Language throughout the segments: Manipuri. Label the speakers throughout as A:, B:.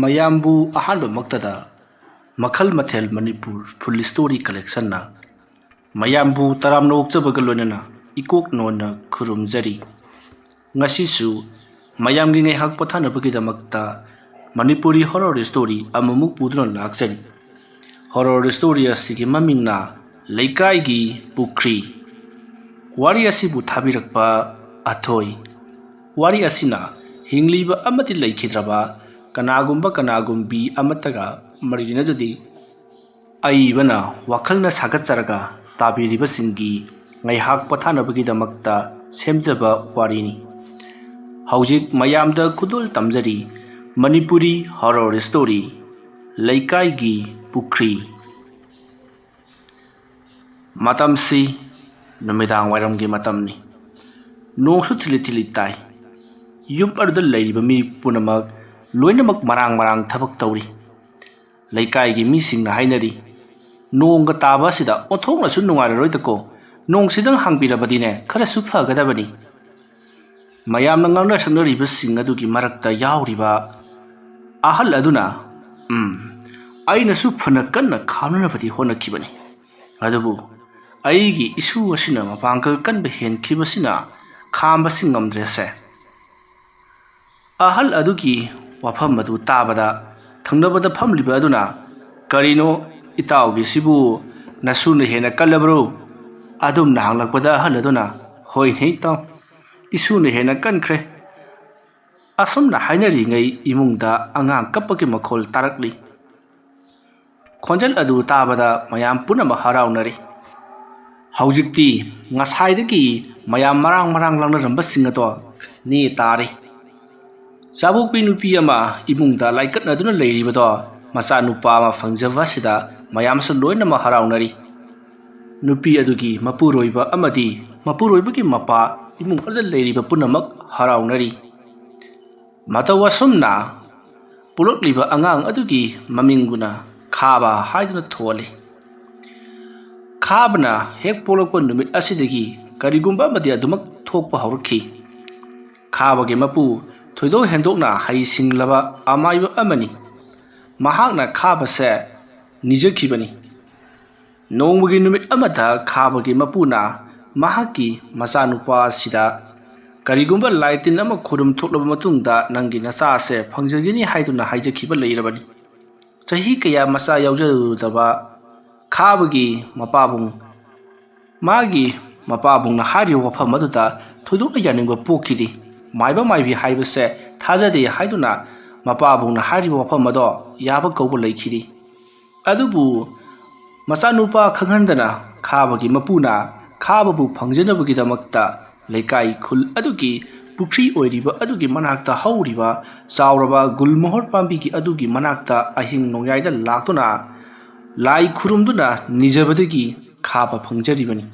A: ꯃꯌꯥꯝꯕꯨ ꯑꯍꯥꯟꯕ ꯃꯛꯇꯗ ꯃꯈꯜ ꯃꯊꯦꯜ ꯃꯅꯤꯄꯨꯔ ꯐꯨꯜ ꯁ꯭ꯇꯣꯔꯤ ꯀꯂꯦꯛꯁꯟꯅ ꯃꯌꯥꯝꯕꯨ ꯇꯔꯥꯝꯅ ꯑꯣꯛꯆꯕꯒ ꯂꯣꯏꯅꯅ ꯏꯀꯣꯛ ꯅꯣꯟꯅ ꯈꯨꯔꯨꯝꯖꯔꯤ꯫ ꯉꯁꯤꯁꯨ ꯃꯌꯥꯝꯒꯤ ꯉꯥꯏꯍꯥꯛ ꯄꯣꯊꯥꯅꯕꯒꯤꯗꯃꯛꯇ ꯃꯅꯤꯄꯨꯔꯤ ꯍꯣꯔꯔ ꯁ꯭ꯇꯣꯔꯤ ꯑꯃꯃꯨꯛ ꯄꯨꯗꯨꯅ ꯂꯥꯛꯆꯔꯤ꯫ ꯍꯣꯔꯔ ꯁ꯭ꯇꯣꯔꯤ ꯑꯁꯤꯒꯤ ꯃꯃꯤꯡꯅ ꯂꯩꯀꯥꯏꯒꯤ ꯄꯨꯈ꯭ꯔꯤ꯫ ꯋꯥꯔꯤ ꯑꯁꯤꯕꯨ ꯊꯥꯕꯤꯔꯛꯄ ꯑꯊꯣꯏ꯫ ꯋꯥꯔꯤ ꯑꯁꯤꯅ ꯍꯤꯡꯂꯤꯕ ꯑꯃꯗꯤ ꯂꯩꯈꯤꯗ꯭ꯔꯕ ꯀꯅꯥꯒꯨꯝꯕꯤ ꯑꯃꯠꯇꯒ ꯃꯔꯤ ꯂꯩꯅꯖꯗꯦ꯫ ꯑꯏꯕꯅ ꯋꯥꯈꯜꯅ ꯁꯥꯒꯠꯆꯔꯒ ꯇꯥꯕꯤꯔꯤꯕꯁꯤꯡꯒꯤ ꯉꯥꯏꯍꯥꯛ ꯄꯣꯊꯥꯅꯕꯒꯤꯗꯃꯛꯇ ꯁꯦꯝꯖꯕ ꯋꯥꯔꯤꯅꯤ꯫ ꯍꯧꯖꯤꯛ ꯃꯌꯥꯝꯗ ꯈꯨꯗꯣꯜ ꯇꯝꯖꯔꯤ ꯃꯅꯤꯄꯨꯔꯤ ꯍꯣꯔꯔ ꯁ꯭ꯇꯣꯔꯤ ꯂꯩꯀꯥꯏꯒꯤ ꯄꯨꯈ꯭ꯔꯤ꯫ ꯃꯇꯝꯁꯤ ꯅꯨꯃꯤꯗꯥꯡ ꯋꯥꯏꯔꯝꯒꯤ ꯃꯇꯝꯅꯤ꯫ ꯅꯣꯡꯁꯨ ꯊꯤꯂꯤ ꯊꯤꯂꯤ ꯇꯥꯏ꯫ ꯌꯨꯝ ꯑꯗꯨꯗ ꯂꯩꯔꯤꯕ ꯃꯤ ꯄꯨꯝꯅꯃꯛ ꯂꯣꯏꯅꯃꯛ ꯃꯔꯥꯡ ꯊꯕꯛ ꯇꯧꯔꯤ꯫ ꯂꯩꯀꯥꯏꯒꯤ ꯃꯤꯁꯤꯡꯅ ꯍꯥꯏꯅꯔꯤ, ꯅꯣꯡꯒ ꯇꯥꯕ ꯑꯁꯤꯗ ꯑꯣꯟꯊꯣꯛꯅꯁꯨ ꯅꯨꯡꯉꯥꯏꯔꯔꯣꯏꯗꯀꯣ, ꯅꯣꯡꯁꯤꯗꯪ ꯍꯥꯡꯕꯤꯔꯕꯗꯤꯅꯦ ꯈꯔꯁꯨ ꯐꯒꯗꯕꯅꯤ꯫ ꯃꯌꯥꯝꯅ ꯉꯥꯡꯅ ꯁꯛꯅꯔꯤꯕꯁꯤꯡ ꯑꯗꯨꯒꯤ ꯃꯔꯛꯇ ꯌꯥꯎꯔꯤꯕ ꯑꯍꯜ ꯑꯗꯨꯅ ꯑꯩꯅꯁꯨ ꯐꯅ ꯀꯟꯅ ꯈꯥꯝꯅꯅꯕꯗꯤ ꯍꯣꯠꯅꯈꯤꯕꯅꯤ, ꯑꯗꯨꯕꯨ ꯑꯩꯒꯤ ꯏꯁꯨ ꯑꯁꯤꯅ ꯃꯄꯥꯡꯒꯜ ꯀꯟꯕ ꯍꯦꯟꯈꯤꯕꯁꯤꯅ ꯈꯥꯝꯕꯁꯤ ꯉꯝꯗ꯭ꯔꯦꯁꯦ꯫ ꯑꯍꯜ ꯑꯗꯨꯒꯤ ꯋꯥꯐꯝ ꯑꯗꯨ ꯇꯥꯕꯗ ꯊꯪꯅꯕꯗ ꯐꯝꯂꯤꯕ ꯑꯗꯨꯅ, ꯀꯔꯤꯅꯣ ꯏꯇꯥꯎꯒꯤꯁꯤꯕꯨ ꯅꯁꯨꯅ ꯍꯦꯟꯅ ꯀꯜꯂꯕ꯭ꯔꯣ? ꯑꯗꯨꯝꯅ ꯍꯪꯂꯛꯄꯗ ꯑꯍꯜ ꯑꯗꯨꯅ, ꯍꯣꯏꯅꯦ ꯏꯇꯥꯎ, ꯏꯁꯨꯅ ꯍꯦꯟꯅ ꯀꯟꯈ꯭ꯔꯦ꯫ ꯑꯁꯨꯝꯅ ꯍꯥꯏꯅꯔꯤꯉꯩ ꯏꯃꯨꯡꯗ ꯑꯉꯥꯡ ꯀꯞꯄꯒꯤ ꯃꯈꯣꯜ ꯇꯥꯔꯛꯂꯤ꯫ ꯈꯣꯟꯖꯦꯜ ꯑꯗꯨ ꯇꯥꯕꯗ ꯃꯌꯥꯝ ꯄꯨꯝꯅꯃꯛ ꯍꯔꯥꯎꯅꯔꯤ꯫ ꯍꯧꯖꯤꯛꯇꯤ ꯉꯁꯥꯏꯗꯒꯤ ꯃꯌꯥꯝ ꯃꯔꯥꯡ ꯂꯥꯡꯅꯔꯝꯕꯁꯤꯡ ꯑꯗꯣ ꯅꯦ ꯇꯥꯔꯦ꯫ ꯆꯥꯕꯣꯛꯄꯤ ꯅꯨꯄꯤ ꯑꯃ ꯏꯃꯨꯡꯗ ꯂꯥꯏꯀꯠꯅꯗꯨꯅ ꯂꯩꯔꯤꯕꯗꯣ ꯃꯆꯥꯅꯨꯄꯥ ꯑꯃ ꯐꯪꯖꯕ ꯑꯁꯤꯗ ꯃꯌꯥꯝꯁꯨ ꯂꯣꯏꯅꯃꯛ ꯍꯔꯥꯎꯅꯔꯤ꯫ ꯅꯨꯄꯤ ꯑꯗꯨꯒꯤ ꯃꯄꯨꯔꯣꯏꯕ ꯑꯃꯗꯤ ꯃꯄꯨꯔꯣꯏꯕꯒꯤ ꯃꯄꯥ ꯏꯃꯨꯡ ꯑꯗꯨꯗ ꯂꯩꯔꯤꯕ ꯄꯨꯝꯅꯃꯛ ꯍꯔꯥꯎꯅꯔꯤ꯫ ꯃꯇꯧ ꯑꯁꯨꯝꯅ ꯄꯣꯛꯂꯛꯂꯤꯕ ꯑꯉꯥꯡ ꯑꯗꯨꯒꯤ ꯃꯃꯤꯡꯕꯨꯅ ꯈꯥꯕ ꯍꯥꯏꯗꯨꯅ ꯊꯣꯜꯂꯤ꯫ ꯈꯥꯕꯅ ꯍꯦꯛ ꯄꯣꯛꯂꯛꯄ ꯅꯨꯃꯤꯠ ꯑꯁꯤꯗꯒꯤ ꯀꯔꯤꯒꯨꯝꯕ ꯑꯃꯗꯤ ꯑꯗꯨꯃꯛ ꯊꯣꯛꯄ ꯍꯧꯔꯛꯈꯤ꯫ ꯈꯥꯕꯒꯤ ꯃꯄꯨ ꯊꯣꯏꯗꯣꯛ ꯍꯦꯟꯗꯣꯛꯅ ꯍꯩꯁꯤꯡꯂꯕ ꯑꯃꯥꯏꯕ ꯑꯃꯅꯤ꯫ ꯃꯍꯥꯛꯅ ꯈꯥꯕꯁꯦ ꯅꯤꯖꯈꯤꯕꯅꯤ꯫ ꯅꯣꯡꯃꯒꯤ ꯅꯨꯃꯤꯠ ꯑꯃꯗ ꯈꯥꯕꯒꯤ ꯃꯄꯨꯅ ꯃꯍꯥꯛꯀꯤ ꯃꯆꯥꯅꯨꯄꯥ ꯑꯁꯤꯗ ꯀꯔꯤꯒꯨꯝꯕ ꯂꯥꯏ ꯇꯤꯟ ꯑꯃ ꯈꯨꯔꯨꯝ ꯊꯣꯛꯂꯕ ꯃꯇꯨꯡꯗ ꯅꯪꯒꯤ ꯅꯆꯥꯁꯦ ꯐꯪꯖꯒꯅꯤ ꯍꯥꯏꯗꯨꯅ ꯍꯥꯏꯖꯈꯤꯕ ꯂꯩꯔꯕꯅꯤ꯫ ꯆꯍꯤ ꯀꯌꯥ ꯃꯆꯥ ꯌꯥꯎꯖꯔꯨꯗꯕ ꯈꯥꯕꯒꯤ ꯃꯥꯒꯤ ꯃꯄꯥꯕꯨꯡꯅ ꯍꯥꯏꯔꯤꯕ ꯋꯥꯐꯝ ꯑꯗꯨꯗ ꯊꯣꯏꯗꯣꯛꯅ ꯌꯥꯅꯤꯡꯕ ꯄꯣꯛꯈꯤꯗꯦ꯫ ꯃꯥꯏꯕ ꯃꯥꯏꯕꯤ ꯍꯥꯏꯕꯁꯦ ꯊꯥꯖꯗꯦ ꯍꯥꯏꯗꯨꯅ ꯃꯄꯥꯕꯨꯡꯅ ꯍꯥꯏꯔꯤꯕ ꯋꯥꯐꯝ ꯑꯗꯣ ꯌꯥꯕ ꯀꯧꯕ ꯂꯩꯈꯤꯗꯦ꯫ ꯑꯗꯨꯕꯨ ꯃꯆꯥꯅꯨꯄꯥ ꯈꯪꯍꯟꯗꯅ ꯈꯥꯕꯒꯤ ꯃꯄꯨꯅ ꯈꯥꯕꯕꯨ ꯐꯪꯖꯅꯕꯒꯤꯗꯃꯛꯇ ꯂꯩꯀꯥꯏ ꯈꯨꯜ ꯑꯗꯨꯒꯤ ꯄꯨꯈ꯭ꯔꯤ ꯑꯣꯏꯔꯤꯕ ꯑꯗꯨꯒꯤ ꯃꯅꯥꯛꯇ ꯍꯧꯔꯤꯕ ꯆꯥꯎꯔꯕ ꯒꯨꯜꯃꯣꯍꯣꯔ ꯄꯥꯝꯕꯤꯒꯤ ꯑꯗꯨꯒꯤ ꯃꯅꯥꯛꯇ ꯑꯍꯤꯡ ꯅꯣꯡꯌꯥꯏꯗ ꯂꯥꯛꯇꯨꯅ ꯂꯥꯏ ꯈꯨꯔꯨꯝꯗꯨꯅ ꯅꯤꯖꯕꯗꯒꯤ ꯈꯥꯕ ꯐꯪꯖꯔꯤꯕꯅꯤ꯫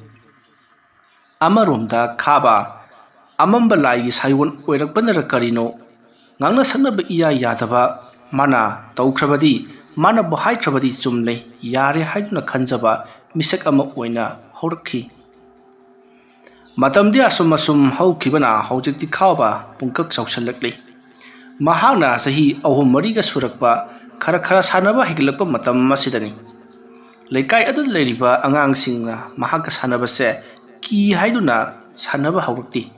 A: ꯑꯃꯔꯣꯝꯗ ꯈꯥꯕ ꯑꯃꯝꯕ ꯂꯥꯏꯒꯤ ꯁꯥꯏꯑꯣꯟ ꯑꯣꯏꯔꯛꯄꯅꯔ ꯀꯔꯤꯅꯣ ꯉꯥꯡꯅ ꯁꯛꯅꯕ ꯏꯌꯥ ꯌꯥꯗꯕ, ꯃꯥꯅ ꯇꯧꯈ꯭ꯔꯕꯗꯤ ꯃꯥꯅꯕꯨ ꯍꯥꯏꯈ꯭ꯔꯕꯗꯤ ꯆꯨꯝꯂꯦ ꯌꯥꯔꯦ ꯍꯥꯏꯗꯨꯅ ꯈꯟꯖꯕ ꯃꯤꯁꯛ ꯑꯃ ꯑꯣꯏꯅ ꯍꯧꯔꯛꯈꯤ꯫ ꯃꯇꯝꯗꯤ ꯑꯁꯨꯝ ꯍꯧꯈꯤꯕꯅ ꯍꯧꯖꯤꯛꯇꯤ ꯈꯥꯕ ꯄꯨꯡꯀꯛ ꯆꯥꯎꯁꯜꯂꯛꯂꯤ꯫ ꯃꯍꯥꯛꯅ ꯆꯍꯤ 3-4ꯒ ꯁꯨꯔꯛꯄ, ꯈꯔ ꯁꯥꯟꯅꯕ ꯍꯩꯒꯠꯂꯛꯄ ꯃꯇꯝ ꯑꯁꯤꯗꯅꯤ꯫ ꯂꯩꯀꯥꯏ ꯑꯗꯨꯗ ꯂꯩꯔꯤꯕ ꯑꯉꯥꯡꯁꯤꯡꯅ ꯃꯍꯥꯛꯀ ꯁꯥꯟꯅꯕꯁꯦ ꯀꯤ ꯍꯥꯏꯗꯨꯅ ꯁꯥꯟꯅꯕ ꯍꯧꯔꯛꯇꯦ꯫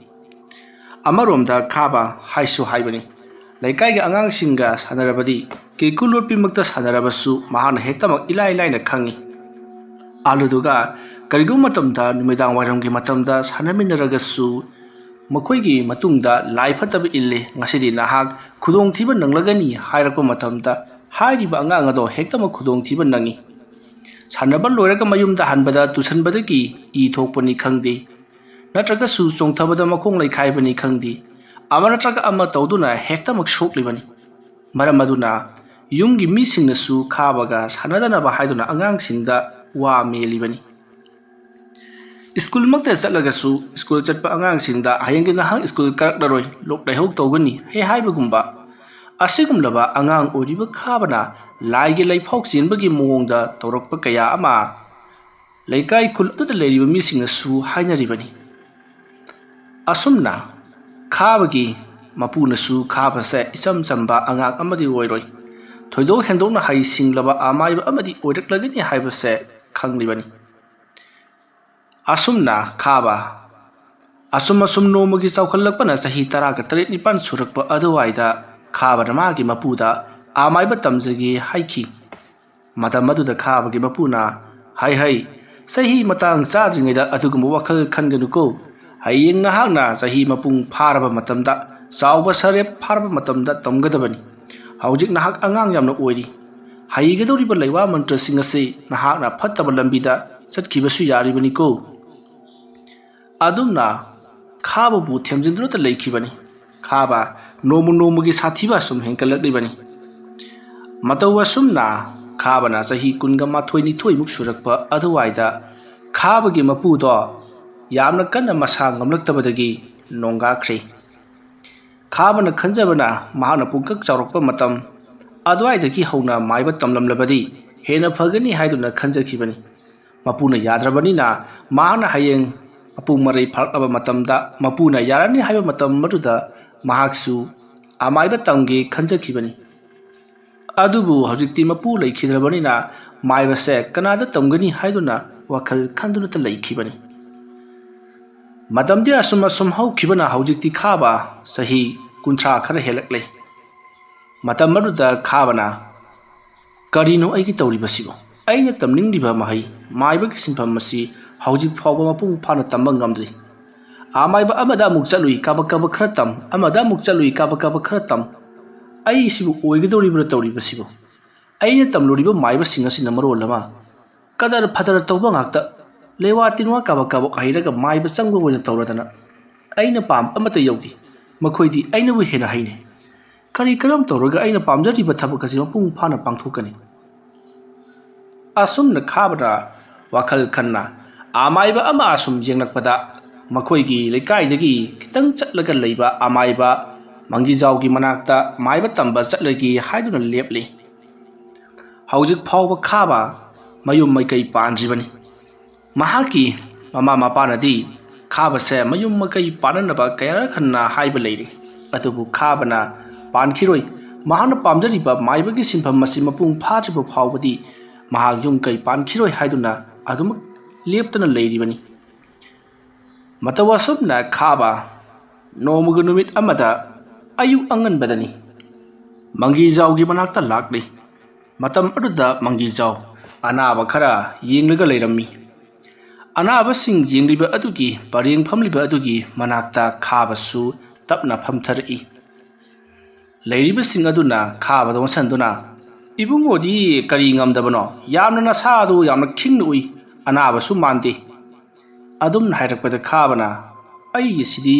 A: ꯑꯃꯔꯣꯝꯗ ꯈꯥꯕ ꯍꯥꯏꯁꯨ ꯍꯥꯏꯕꯅꯤ, ꯂꯩꯀꯥꯏꯒꯤ ꯑꯉꯥꯡꯁꯤꯡꯒ ꯁꯥꯟꯅꯔꯕꯗꯤ ꯀꯦꯀꯨ ꯂꯣꯠꯄꯤꯃꯛꯇ ꯁꯥꯟꯅꯔꯕꯁꯨ ꯃꯍꯥꯛꯅ ꯍꯦꯛꯇꯃꯛ ꯏꯂꯥꯏ ꯂꯥꯏꯅ ꯈꯪꯏ꯫ ꯑꯗꯨꯗꯨꯒ ꯀꯔꯤꯒꯨꯝꯕ ꯃꯇꯝꯗ ꯅꯨꯃꯤꯗꯥꯡ ꯋꯥꯏꯔꯝꯒꯤ ꯃꯇꯝꯗ ꯁꯥꯟꯅꯃꯤꯟꯅꯔꯒꯁꯨ ꯃꯈꯣꯏꯒꯤ ꯃꯇꯨꯡꯗ ꯂꯥꯏ ꯐꯠꯇꯕ ꯏꯜꯂꯦ, ꯉꯁꯤꯗꯤ ꯅꯍꯥꯛ ꯈꯨꯗꯣꯡꯊꯤꯕ ꯅꯪꯂꯒꯅꯤ ꯍꯥꯏꯔꯛꯄ ꯃꯇꯝꯗ ꯍꯥꯏꯔꯤꯕ ꯑꯉꯥꯡ ꯑꯗꯣ ꯍꯦꯛꯇꯃꯛ ꯈꯨꯗꯣꯡꯊꯤꯕ ꯅꯪꯏ꯫ ꯁꯥꯟꯅꯕ ꯂꯣꯏꯔꯒ ꯃꯌꯨꯝꯗ ꯍꯟꯕꯗ ꯇꯨꯁꯟꯕꯗꯒꯤ ꯏ ꯊꯣꯛꯄꯅꯤ ꯈꯪꯗꯦ, ꯅꯠꯇ꯭ꯔꯒꯁꯨ ꯆꯣꯡꯊꯕꯗ ꯃꯈꯣꯡ ꯂꯩꯈꯥꯏꯕꯅꯤ ꯈꯪꯗꯦ, ꯑꯃ ꯅꯠꯇ꯭ꯔꯒ ꯑꯃ ꯇꯧꯗꯨꯅ ꯍꯦꯛꯇꯃꯛ ꯁꯣꯛꯂꯤꯕꯅꯤ꯫ ꯃꯔꯝ ꯑꯗꯨꯅ ꯌꯨꯝꯒꯤ ꯃꯤꯁꯤꯡꯅꯁꯨ ꯈꯥꯕꯒ ꯁꯥꯟꯅꯗꯅꯕ ꯍꯥꯏꯗꯨꯅ ꯑꯉꯥꯡꯁꯤꯡꯗ ꯋꯥ ꯃꯦꯜꯂꯤꯕꯅꯤ꯫ ꯁ꯭ꯀꯨꯜꯃꯛꯇ ꯆꯠꯂꯒꯁꯨ ꯁ꯭ꯀꯨꯜ ꯆꯠꯄ ꯑꯉꯥꯡꯁꯤꯡꯗ ꯍꯌꯦꯡꯗꯤ ꯅꯍꯥꯛ ꯁ꯭ꯀꯨꯜ ꯀꯥꯔꯛꯂꯔꯣꯏ, ꯂꯣꯛ ꯂꯥꯏꯍꯧ ꯇꯧꯒꯅꯤ ꯍꯥꯏꯕꯒꯨꯝꯕ꯫ ꯑꯁꯤꯒꯨꯝꯂꯕ ꯑꯉꯥꯡ ꯑꯣꯏꯔꯤꯕ ꯈꯥꯕꯅ ꯂꯥꯏꯒꯤ ꯂꯩꯐꯥꯎ ꯆꯦꯟꯕꯒꯤ ꯃꯑꯣꯡꯗ ꯇꯧꯔꯛꯄ ꯀꯌꯥ ꯑꯃ ꯂꯩꯀꯥꯏ ꯈꯨꯜ ꯑꯗꯨꯗ ꯂꯩꯔꯤꯕ ꯃꯤꯁꯤꯡꯅꯁꯨ ꯍꯥꯏꯅꯔꯤꯕꯅꯤ꯫ ꯑꯁꯨꯝꯅ ꯈꯥꯕꯒꯤ ꯃꯄꯨꯅꯁꯨ ꯈꯥꯕꯁꯦ ꯏꯆꯝ ꯆꯝꯕ ꯑꯉꯥꯡ ꯑꯃꯗꯤ ꯑꯣꯏꯔꯣꯏ, ꯊꯣꯏꯗꯣꯛ ꯍꯦꯟꯗꯣꯛꯅ ꯍꯩꯁꯤꯡꯂꯕ ꯑꯃꯥꯏꯕ ꯑꯃꯗꯤ ꯑꯣꯏꯔꯛꯂꯒꯅꯤ ꯍꯥꯏꯕꯁꯦ ꯈꯪꯂꯤꯕꯅꯤ꯫ ꯑꯁꯨꯝꯅ ꯈꯥꯕ ꯑꯁꯨꯝ ꯅꯣꯡꯃꯒꯤ ꯆꯥꯎꯈꯠꯂꯛꯄꯅ ꯆꯍꯤ 18-19 ꯁꯨꯔꯛꯄ ꯑꯗꯨꯋꯥꯏꯗ ꯈꯥꯕꯅ ꯃꯥꯒꯤ ꯃꯄꯨꯗ ꯑꯃꯥꯏꯕ ꯇꯝꯖꯒꯦ ꯍꯥꯏꯈꯤ꯫ ꯃꯇꯝ ꯑꯗꯨꯗ ꯈꯥꯕꯒꯤ ꯃꯄꯨꯅ ꯍꯩ ꯆꯍꯤ ꯃꯇꯥꯡ ꯆꯥꯗ꯭ꯔꯤꯉꯩꯗ ꯑꯗꯨꯒꯨꯝꯕ ꯋꯥꯈꯜ ꯈꯟꯒꯅꯨꯀꯣ, ꯍꯌꯦꯡ ꯅꯍꯥꯛꯅ ꯆꯍꯤ ꯃꯄꯨꯡ ꯐꯥꯔꯕ ꯃꯇꯝꯗ, ꯆꯥꯎꯕ ꯁꯔꯦꯞ ꯐꯥꯔꯕ ꯃꯇꯝꯗ ꯇꯝꯒꯗꯕꯅꯤ꯫ ꯍꯧꯖꯤꯛ ꯅꯍꯥꯛ ꯑꯉꯥꯡ ꯌꯥꯝꯅ ꯑꯣꯏꯔꯤ꯫ ꯍꯩꯒꯗꯧꯔꯤꯕ ꯂꯩꯋꯥ ꯃꯟꯇ꯭ꯔꯁꯤꯡ ꯑꯁꯤ ꯅꯍꯥꯛꯅ ꯐꯠꯇꯕ ꯂꯝꯕꯤꯗ ꯆꯠꯈꯤꯕꯁꯨ ꯌꯥꯔꯤꯕꯅꯤꯀꯣ꯫ ꯑꯗꯨꯝꯅ ꯈꯥꯕꯕꯨ ꯊꯦꯝꯖꯤꯟꯗꯨꯅꯇ ꯂꯩꯈꯤꯕꯅꯤ꯫ ꯈꯥꯕ ꯅꯣꯡꯃꯒꯤ ꯁꯥꯊꯤꯕ ꯁꯨꯝ ꯍꯦꯟꯒꯠꯂꯛꯂꯤꯕꯅꯤ꯫ ꯃꯇꯧ ꯑꯁꯨꯝꯅ ꯈꯥꯕꯅ ꯆꯍꯤ 18-20 ꯁꯨꯔꯛꯄ ꯑꯗꯨꯋꯥꯏꯗ ꯈꯥꯕꯒꯤ ꯃꯄꯨꯗꯣ ꯌꯥꯝꯅ ꯀꯟꯅ ꯃꯁꯥ ꯉꯝꯂꯛꯇꯕꯗꯒꯤ ꯅꯣꯡꯒꯥꯈ꯭ꯔꯦ꯫ ꯈꯥꯕꯅ ꯈꯟꯖꯕꯅ ꯃꯍꯥꯛꯅ ꯄꯨꯡꯀꯛ ꯆꯥꯎꯔꯛꯄ ꯃꯇꯝ ꯑꯗꯨꯋꯥꯏꯗꯒꯤ ꯍꯧꯅ ꯃꯥꯏꯕ ꯇꯝꯂꯝꯂꯕꯗꯤ ꯍꯦꯟꯅ ꯐꯒꯅꯤ ꯍꯥꯏꯗꯨꯅ ꯈꯟꯖꯈꯤꯕꯅꯤ꯫ ꯃꯄꯨꯅ ꯌꯥꯗ꯭ꯔꯕꯅꯤꯅ ꯃꯍꯥꯛꯅ ꯍꯌꯦꯡ ꯃꯄꯨꯡ ꯃꯔꯩ ꯐꯥꯔꯛꯂꯕ ꯃꯇꯝꯗ ꯃꯄꯨꯅ ꯌꯥꯔꯅꯤ ꯍꯥꯏꯕ ꯃꯇꯝ ꯑꯗꯨꯗ ꯃꯍꯥꯛꯁꯨ ꯑꯃꯥꯏꯕ ꯇꯝꯒꯦ ꯈꯟꯖꯈꯤꯕꯅꯤ꯫ ꯑꯗꯨꯕꯨ ꯍꯧꯖꯤꯛꯇꯤ ꯃꯄꯨ ꯂꯩꯈꯤꯗ꯭ꯔꯕꯅꯤꯅ ꯃꯥꯏꯕꯁꯦ ꯀꯅꯥꯗ ꯇꯝꯒꯅꯤ ꯍꯥꯏꯗꯨꯅ ꯋꯥꯈꯜ ꯈꯟꯗꯨꯅꯇ ꯂꯩꯈꯤꯕꯅꯤ꯫ ꯃꯇꯝꯗꯤ ꯑꯁꯨꯝ ꯍꯧꯈꯤꯕꯅ ꯍꯧꯖꯤꯛꯇꯤ ꯈꯥꯕ ꯆꯍꯤ 30 ꯈꯔ ꯍꯦꯜꯂꯛꯂꯦ꯫ ꯃꯇꯝ ꯑꯗꯨꯗ ꯈꯥꯕꯅ ꯀꯔꯤꯅꯣ ꯑꯩꯒꯤ ꯇꯧꯔꯤꯕꯁꯤꯕꯨ? ꯑꯩꯅ ꯇꯝꯅꯤꯡꯂꯤꯕ ꯃꯍꯩ ꯃꯥꯏꯕꯒꯤ ꯁꯤꯟꯐꯝ ꯑꯁꯤ ꯍꯧꯖꯤꯛ ꯐꯥꯎꯕ ꯃꯄꯨꯡ ꯐꯥꯅ ꯇꯝꯕ ꯉꯝꯗ꯭ꯔꯤ꯫ ꯑꯃꯥꯏꯕ ꯑꯃꯗ ꯑꯃꯨꯛ ꯆꯠꯂꯨꯏ, ꯀꯥꯕꯛ ꯈꯔ ꯇꯝ, ꯑꯃꯗ ꯑꯃꯨꯛ ꯆꯠꯂꯨꯏ, ꯀꯥꯕꯛ ꯈꯔ ꯇꯝ꯫ ꯑꯩꯁꯤꯕꯨ ꯑꯣꯏꯒꯗꯧꯔꯤꯕ꯭ꯔꯥ ꯇꯧꯔꯤꯕꯁꯤꯕꯨ? ꯑꯩꯅ ꯇꯝꯂꯨꯔꯤꯕ ꯃꯥꯏꯕꯁꯤꯡ ꯑꯁꯤꯅ ꯃꯔꯣꯜ ꯑꯃ ꯀꯗꯔ ꯐꯗꯔ ꯇꯧꯕ ꯉꯥꯛꯇ, ꯂꯦꯋꯥ ꯇꯤꯟꯋꯥ ꯀꯥꯕꯛ ꯍꯩꯔꯒ ꯃꯥꯏꯕ ꯆꯪꯕ ꯑꯣꯏꯅ ꯇꯧꯔꯗꯅ ꯑꯩꯅ ꯄꯥꯝꯕ ꯑꯃꯠꯇ ꯌꯧꯗꯦ꯫ ꯃꯈꯣꯏꯗꯤ ꯑꯩꯅꯕꯨ ꯍꯦꯟꯅ ꯍꯩꯅꯩ꯫ ꯀꯔꯝ ꯇꯧꯔꯒ ꯑꯩꯅ ꯄꯥꯝꯖꯔꯤꯕ ꯊꯕꯛ ꯑꯁꯤ ꯃꯄꯨꯡ ꯐꯥꯅ ꯄꯥꯡꯊꯣꯛꯀꯅꯤ? ꯑꯁꯨꯝꯅ ꯈꯥꯕꯅ ꯋꯥꯈꯜ ꯈꯟꯅ ꯑꯃꯥꯏꯕ ꯑꯃ ꯑꯁꯨꯝ ꯌꯦꯡꯂꯛꯄꯗ ꯃꯈꯣꯏꯒꯤ ꯂꯩꯀꯥꯏꯗꯒꯤ ꯈꯤꯇꯪ ꯆꯠꯂꯒ ꯂꯩꯕ ꯑꯃꯥꯏꯕ ꯃꯪꯒꯤꯖꯥꯎꯒꯤ ꯃꯅꯥꯛꯇ ꯃꯥꯏꯕ ꯇꯝꯕ ꯆꯠꯂꯒꯦ ꯍꯥꯏꯗꯨꯅ ꯂꯦꯞꯂꯤ꯫ ꯍꯧꯖꯤꯛ ꯐꯥꯎꯕ ꯈꯥꯕ ꯃꯌꯨꯝ ꯃꯀꯩ ꯄꯥꯟꯗ꯭ꯔꯤꯕꯅꯤ꯫ ꯃꯍꯥꯛꯀꯤ ꯃꯃꯥ ꯃꯄꯥꯅꯗꯤ ꯈꯥꯕꯁꯦ ꯃꯌꯨꯝ ꯃꯀꯩ ꯄꯥꯟꯅꯅꯕ ꯀꯌꯥꯔꯛ ꯍꯟꯅ ꯍꯥꯏꯕ ꯂꯩꯔꯤ꯫ ꯑꯗꯨꯕꯨ ꯈꯥꯕꯅ ꯄꯥꯟꯈꯤꯔꯣꯏ, ꯃꯍꯥꯛꯅ ꯄꯥꯝꯖꯔꯤꯕ ꯃꯥꯏꯕꯒꯤ ꯁꯤꯟꯐꯝ ꯑꯁꯤ ꯃꯄꯨꯡ ꯐꯥꯗ꯭ꯔꯤꯕ ꯐꯥꯎꯕꯗꯤ ꯃꯍꯥꯛ ꯌꯨꯝ ꯀꯩ ꯄꯥꯟꯈꯤꯔꯣꯏ ꯍꯥꯏꯗꯨꯅ ꯑꯗꯨꯃꯛ ꯂꯦꯞꯇꯅ ꯂꯩꯔꯤꯕꯅꯤ꯫ ꯃꯇꯧ ꯑꯁꯨꯝꯅ ꯈꯥꯕ ꯅꯣꯡꯃꯒꯤ ꯅꯨꯃꯤꯠ ꯑꯃꯗ ꯑꯌꯨꯛ ꯑꯉꯟꯕꯗꯅꯤ ꯃꯪꯒꯤꯖꯥꯎꯒꯤ ꯃꯅꯥꯛꯇ ꯂꯥꯛꯂꯤ꯫ ꯃꯇꯝ ꯑꯗꯨꯗ ꯃꯪꯒꯤꯖꯥꯎ ꯑꯅꯥꯕ ꯈꯔ ꯌꯦꯡꯂꯒ ꯂꯩꯔꯝꯃꯤ꯫ ꯑꯅꯥꯕꯁꯤꯡ ꯌꯦꯡꯂꯤꯕ ꯑꯗꯨꯒꯤ ꯄꯔꯦꯡ ꯐꯝꯂꯤꯕ ꯑꯗꯨꯒꯤ ꯃꯅꯥꯛꯇ ꯈꯥꯕꯁꯨ ꯇꯞꯅ ꯐꯝꯊꯔꯛꯏ꯫ ꯂꯩꯔꯤꯕꯁꯤꯡ ꯑꯗꯨꯅ ꯈꯥꯕꯗ ꯑꯣꯟꯁꯟꯗꯨꯅ, ꯏꯕꯨꯡꯉꯣꯗꯤ ꯀꯔꯤ ꯉꯝꯗꯕꯅꯣ? ꯌꯥꯝꯅ ꯅꯁꯥꯗꯨ ꯌꯥꯝꯅ ꯈꯤꯡꯅ ꯎꯏ, ꯑꯅꯥꯕꯁꯨ ꯃꯥꯟꯗꯦ꯫ ꯑꯗꯨꯝꯅ ꯍꯥꯏꯔꯛꯄꯗ ꯈꯥꯕꯅ ꯑꯩꯒꯤꯁꯤꯗꯤ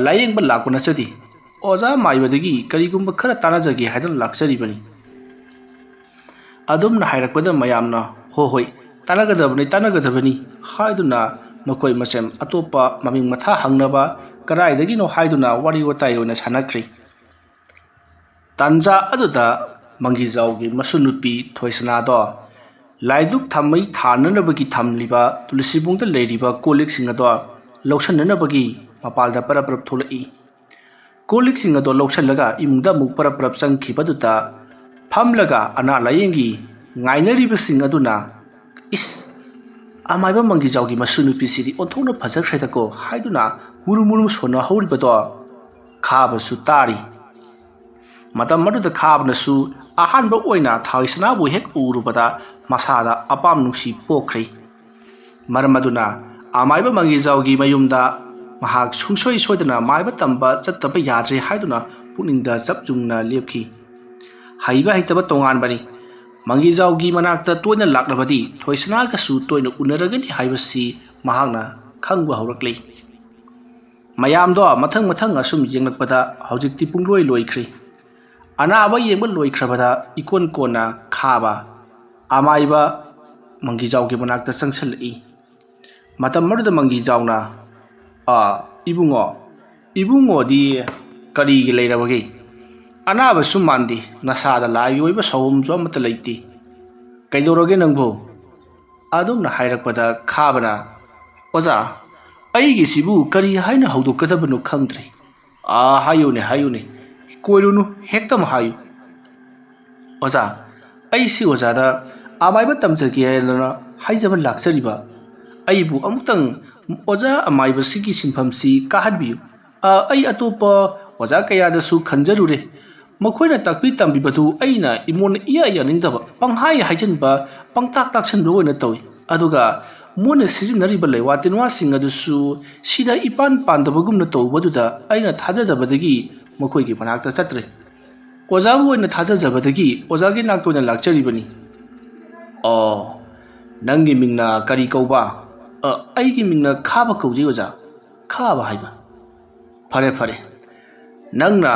A: ꯂꯥꯏꯌꯦꯡꯕ ꯂꯥꯛꯄ ꯅꯠꯆꯗꯦ, ꯑꯣꯖꯥ ꯃꯥꯏꯕꯗꯒꯤ ꯀꯔꯤꯒꯨꯝꯕ ꯈꯔ ꯇꯥꯟꯅꯖꯒꯦ ꯍꯥꯏꯗꯨꯅ ꯂꯥꯛꯆꯔꯤꯕꯅꯤ꯫ ꯑꯗꯨꯝꯅ ꯍꯥꯏꯔꯛꯄꯗ ꯃꯌꯥꯝꯅ ꯍꯣꯏ ꯇꯥꯟꯅꯒꯗꯕꯅꯤ ꯍꯥꯏꯗꯨꯅ ꯃꯈꯣꯏ ꯃꯁꯦꯟ ꯑꯇꯣꯞꯄ ꯃꯃꯤꯡ ꯃꯊꯥ ꯍꯪꯅꯕ ꯀꯗꯥꯏꯗꯒꯤꯅꯣ ꯍꯥꯏꯗꯨꯅ ꯋꯥꯔꯤ ꯋꯥꯇꯥꯏ ꯑꯣꯏꯅ ꯁꯥꯟꯅꯈ꯭ꯔꯦ꯫ ꯇꯥꯟꯖꯥ ꯑꯗꯨꯗ ꯃꯪꯒꯤꯖꯥꯎꯒꯤ ꯃꯁꯨꯅꯨꯄꯤ ꯊꯣꯏꯁꯅꯥꯗꯣ ꯂꯥꯏꯗꯨꯛ ꯊꯥꯎꯃꯩ ꯊꯥꯅꯅꯕꯒꯤ ꯊꯝꯂꯤꯕ ꯇꯨꯜꯁꯤꯕꯨꯡꯗ ꯂꯩꯔꯤꯕ ꯀꯣꯜꯂꯤꯛꯁꯤꯡ ꯑꯗꯣ ꯂꯧꯁꯟꯅꯅꯕꯒꯤ ꯃꯄꯥꯜꯗ ꯄꯔꯞ ꯊꯣꯛꯂꯛꯏ꯫ ꯀꯣꯜꯂꯤꯛꯁꯤꯡ ꯑꯗꯣ ꯂꯧꯁꯜꯂꯒ ꯏꯃꯨꯡꯗ ꯑꯃꯨꯛ ꯄꯔꯞ ꯆꯪꯈꯤꯕꯗꯨꯗ ꯐꯝꯂꯒ ꯑꯅꯥ ꯂꯥꯏꯌꯦꯡꯒꯤ ꯉꯥꯏꯅꯔꯤꯕꯁꯤꯡ ꯑꯗꯨꯅ ꯏꯁ, ꯑꯃꯥꯏꯕ ꯃꯪꯒꯤꯖꯥꯎꯒꯤ ꯃꯁꯨꯅꯨꯄꯤꯁꯤꯗꯤ ꯑꯣꯟꯊꯣꯛꯅ ꯐꯖꯈ꯭ꯔꯦꯗꯀꯣ ꯍꯥꯏꯗꯨꯅ ꯃꯨꯔꯨꯝ ꯁꯣꯟꯅꯍꯧꯔꯤꯕꯗꯣ ꯈꯥꯕꯁꯨ ꯇꯥꯔꯤ꯫ ꯃꯇꯝ ꯑꯗꯨꯗ ꯈꯥꯕꯅꯁꯨ ꯑꯍꯥꯟꯕ ꯑꯣꯏꯅ ꯊꯣꯏꯁꯅꯥꯕꯨ ꯍꯦꯛ ꯎꯔꯨꯕꯗ ꯃꯁꯥꯗ ꯑꯄꯥꯝ ꯅꯨꯡꯁꯤ ꯄꯣꯛꯈ꯭ꯔꯦ꯫ ꯃꯔꯝ ꯑꯗꯨꯅ ꯑꯃꯥꯏꯕ ꯃꯪꯒꯤꯖꯥꯎꯒꯤ ꯃꯌꯨꯝꯗ ꯃꯍꯥꯛ ꯁꯨꯡꯁꯣꯏ ꯁꯣꯏꯗꯅ ꯃꯥꯏꯕ ꯇꯝꯕ ꯆꯠꯇꯕ ꯌꯥꯗ꯭ꯔꯦ ꯍꯥꯏꯗꯨꯅ ꯄꯨꯛꯅꯤꯡꯗ ꯆꯞ ꯌꯨꯡꯅ ꯂꯦꯞꯈꯤ꯫ ꯍꯩꯕ ꯍꯩꯇꯕ ꯇꯣꯉꯥꯟꯕꯅꯤ꯫ ꯃꯪꯒꯤꯖꯥꯎꯒꯤ ꯃꯅꯥꯛꯇ ꯇꯣꯏꯅ ꯂꯥꯛꯂꯕꯗꯤ ꯊꯣꯏꯁꯅꯥꯒꯁꯨ ꯇꯣꯏꯅ ꯎꯅꯔꯒꯅꯤ ꯍꯥꯏꯕꯁꯤ ꯃꯍꯥꯛꯅ ꯈꯪꯕ ꯍꯧꯔꯛꯂꯤ꯫ ꯃꯌꯥꯝꯗꯣ ꯃꯊꯪ ꯑꯁꯨꯝ ꯌꯦꯡꯂꯛꯄꯗ ꯍꯧꯖꯤꯛꯇꯤ ꯄꯨꯡꯂꯣꯏ ꯂꯣꯏꯈ꯭ꯔꯦ꯫ ꯑꯅꯥꯕ ꯌꯦꯡꯕ ꯂꯣꯏꯈ꯭ꯔꯕꯗ ꯏꯀꯣꯟ ꯀꯣꯟꯅ ꯈꯥꯕ ꯑꯃꯥꯏꯕ ꯃꯪꯒꯤꯖꯥꯎꯒꯤ ꯃꯅꯥꯛꯇ ꯆꯪꯁꯜꯂꯛꯏ꯫ ꯃꯇꯝ ꯑꯗꯨꯗ ꯃꯪꯒꯤꯖꯥꯎꯅ ꯏꯕꯨꯡꯉꯣꯗꯤ ꯀꯔꯤꯒꯤ ꯂꯩꯔꯕꯒꯦ? ꯑꯅꯥꯕꯁꯨ ꯃꯥꯟꯗꯦ, ꯅꯁꯥꯗ ꯂꯥꯏꯒꯤ ꯑꯣꯏꯕ ꯁꯥꯎꯝꯁꯨ ꯑꯃꯠꯇ ꯂꯩꯇꯦ, ꯀꯩꯗꯧꯔꯒꯦ ꯅꯪꯕꯨ? ꯑꯗꯨꯝꯅ ꯍꯥꯏꯔꯛꯄꯗ ꯈꯥꯕꯅ ꯑꯣꯖꯥ, ꯑꯩꯒꯤꯁꯤꯕꯨ ꯀꯔꯤ ꯍꯥꯏꯅ ꯍꯧꯗꯣꯛꯀꯗꯕꯅꯣ ꯈꯪꯗ꯭ꯔꯦ꯫ ꯍꯥꯏꯌꯨꯅꯦ, ꯀꯣꯏꯔꯨꯅꯨ, ꯍꯦꯛꯇꯃꯛ ꯍꯥꯏꯌꯨ꯫ ꯑꯣꯖꯥ ꯑꯩꯁꯤ ꯑꯣꯖꯥꯗ ꯑꯃꯥꯏꯕ ꯇꯝꯖꯒꯦ ꯍꯥꯏꯗꯅ ꯍꯥꯏꯖꯕ ꯂꯥꯛꯆꯔꯤꯕ ꯑꯩꯕꯨ ꯑꯃꯨꯛꯇꯪ ꯑꯣꯖꯥ ꯑꯃꯥꯏꯕꯁꯤꯒꯤ ꯁꯤꯟꯐꯝꯁꯤ ꯀꯥꯍꯟꯕꯤꯌꯨ ꯑꯩ ꯑꯇꯣꯞꯄ ꯑꯣꯖꯥ ꯀꯌꯥꯗꯁꯨ ꯈꯟꯖꯔꯨꯔꯦ ꯃꯈꯣꯏꯅ ꯇꯥꯛꯄꯤ ꯇꯝꯕꯤꯕꯗꯨ ꯑꯩꯅ ꯏꯃꯣꯟꯅ ꯏꯌꯥ ꯌꯥꯅꯤꯡꯗꯕ ꯄꯪꯍꯥꯏ ꯍꯥꯏꯖꯤꯟꯕ ꯄꯪꯇꯥꯛ ꯇꯥꯛꯁꯟꯕ ꯑꯣꯏꯅ ꯇꯧꯏ ꯑꯗꯨꯒ ꯃꯣꯏꯅ ꯁꯤꯖꯤꯟꯅꯔꯤꯕ ꯂꯩꯋꯥ ꯇꯤꯟꯋꯥꯁꯤꯡ ꯑꯗꯨꯁꯨ ꯁꯤꯗ ꯏꯄꯥꯟ ꯄꯥꯟꯗꯕꯒꯨꯝꯅ ꯇꯧꯕꯗꯨꯗ ꯑꯩꯅ ꯊꯥꯖꯗꯕꯗꯒꯤ ꯃꯈꯣꯏꯒꯤ ꯃꯅꯥꯛꯇ ꯆꯠꯇ꯭ꯔꯦ ꯑꯣꯖꯥꯕꯨ ꯑꯣꯏꯅ ꯊꯥꯖꯖꯕꯗꯒꯤ ꯑꯣꯖꯥꯒꯤ ꯅꯥꯛꯇ ꯑꯣꯏꯅ ꯂꯥꯛꯆꯔꯤꯕꯅꯤ ꯑꯣ ꯅꯪꯒꯤ ꯃꯤꯡꯅ ꯀꯔꯤ ꯀꯧꯕ ꯑꯩꯒꯤ ꯃꯤꯡꯅ ꯈꯥꯕ ꯀꯧꯖꯩ ꯑꯣꯖꯥ ꯈꯥꯕ ꯍꯥꯏꯕ ꯐꯔꯦ ꯐꯔꯦ ꯅꯪꯅ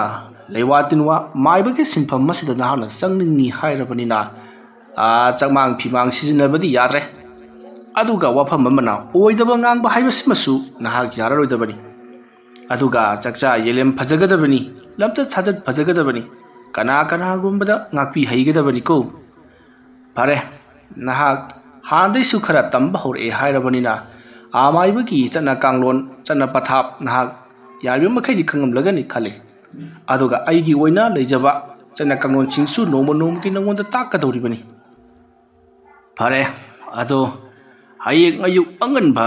A: ꯂꯩꯋꯥ ꯇꯤꯟꯋꯥ ꯃꯥꯏꯕꯒꯤ ꯁꯤꯟꯐꯝ ꯑꯁꯤꯗ ꯅꯍꯥꯛꯅ ꯆꯪꯅꯤꯡꯉꯤ ꯍꯥꯏꯔꯕꯅꯤꯅ ꯆꯛꯃꯥꯡ ꯐꯤꯃꯥꯡ ꯁꯤꯖꯤꯟꯅꯕꯗꯤ ꯌꯥꯗ꯭ꯔꯦ ꯑꯗꯨꯒ ꯋꯥꯐꯝ ꯑꯃꯅ ꯑꯣꯏꯗꯕ ꯉꯥꯡꯕ ꯍꯥꯏꯕꯁꯤꯃꯁꯨ ꯅꯍꯥꯛ ꯌꯥꯔꯔꯣꯏꯗꯕꯅꯤ ꯑꯗꯨꯒ ꯆꯛꯆꯥ ꯌꯦꯂꯦꯝ ꯐꯖꯒꯗꯕꯅꯤ ꯂꯝꯆꯠ ꯁꯥꯖꯠ ꯐꯖꯒꯗꯕꯅꯤ ꯀꯅꯥ ꯀꯅꯥꯒꯨꯝꯕꯗ ꯉꯥꯛꯄꯤ ꯍꯩꯒꯗꯕꯅꯤꯀꯣ ꯐꯔꯦ ꯅꯍꯥꯛ ꯍꯥꯟꯅꯗꯩꯁꯨ ꯈꯔ ꯇꯝꯕ ꯍꯧꯔꯛꯑꯦ ꯍꯥꯏꯔꯕꯅꯤꯅ ꯑꯃꯥꯏꯕꯒꯤ ꯆꯠꯅ ꯀꯥꯡꯂꯣꯟ ꯆꯠꯅ ꯄꯊꯥꯞ ꯅꯍꯥꯛ ꯌꯥꯔꯤꯕ ꯃꯈꯩꯗꯤ ꯈꯪꯉꯝꯂꯒꯅꯤ ꯈꯜꯂꯤ ꯑꯗꯨꯒ ꯑꯩꯒꯤ ꯑꯣꯏꯅ ꯂꯩꯖꯕ ꯆꯠꯅ ꯀꯥꯡꯂꯣꯟꯁꯤꯡꯁꯨ ꯅꯣꯡꯃ ꯅꯣꯡꯃꯒꯤ ꯅꯉꯣꯟꯗ ꯇꯥꯛꯀꯗꯧꯔꯤꯕꯅꯤ ꯐꯔꯦ ꯑꯗꯣ ꯍꯌꯦꯡ ꯑꯌꯨꯛ ꯑꯉꯟꯕ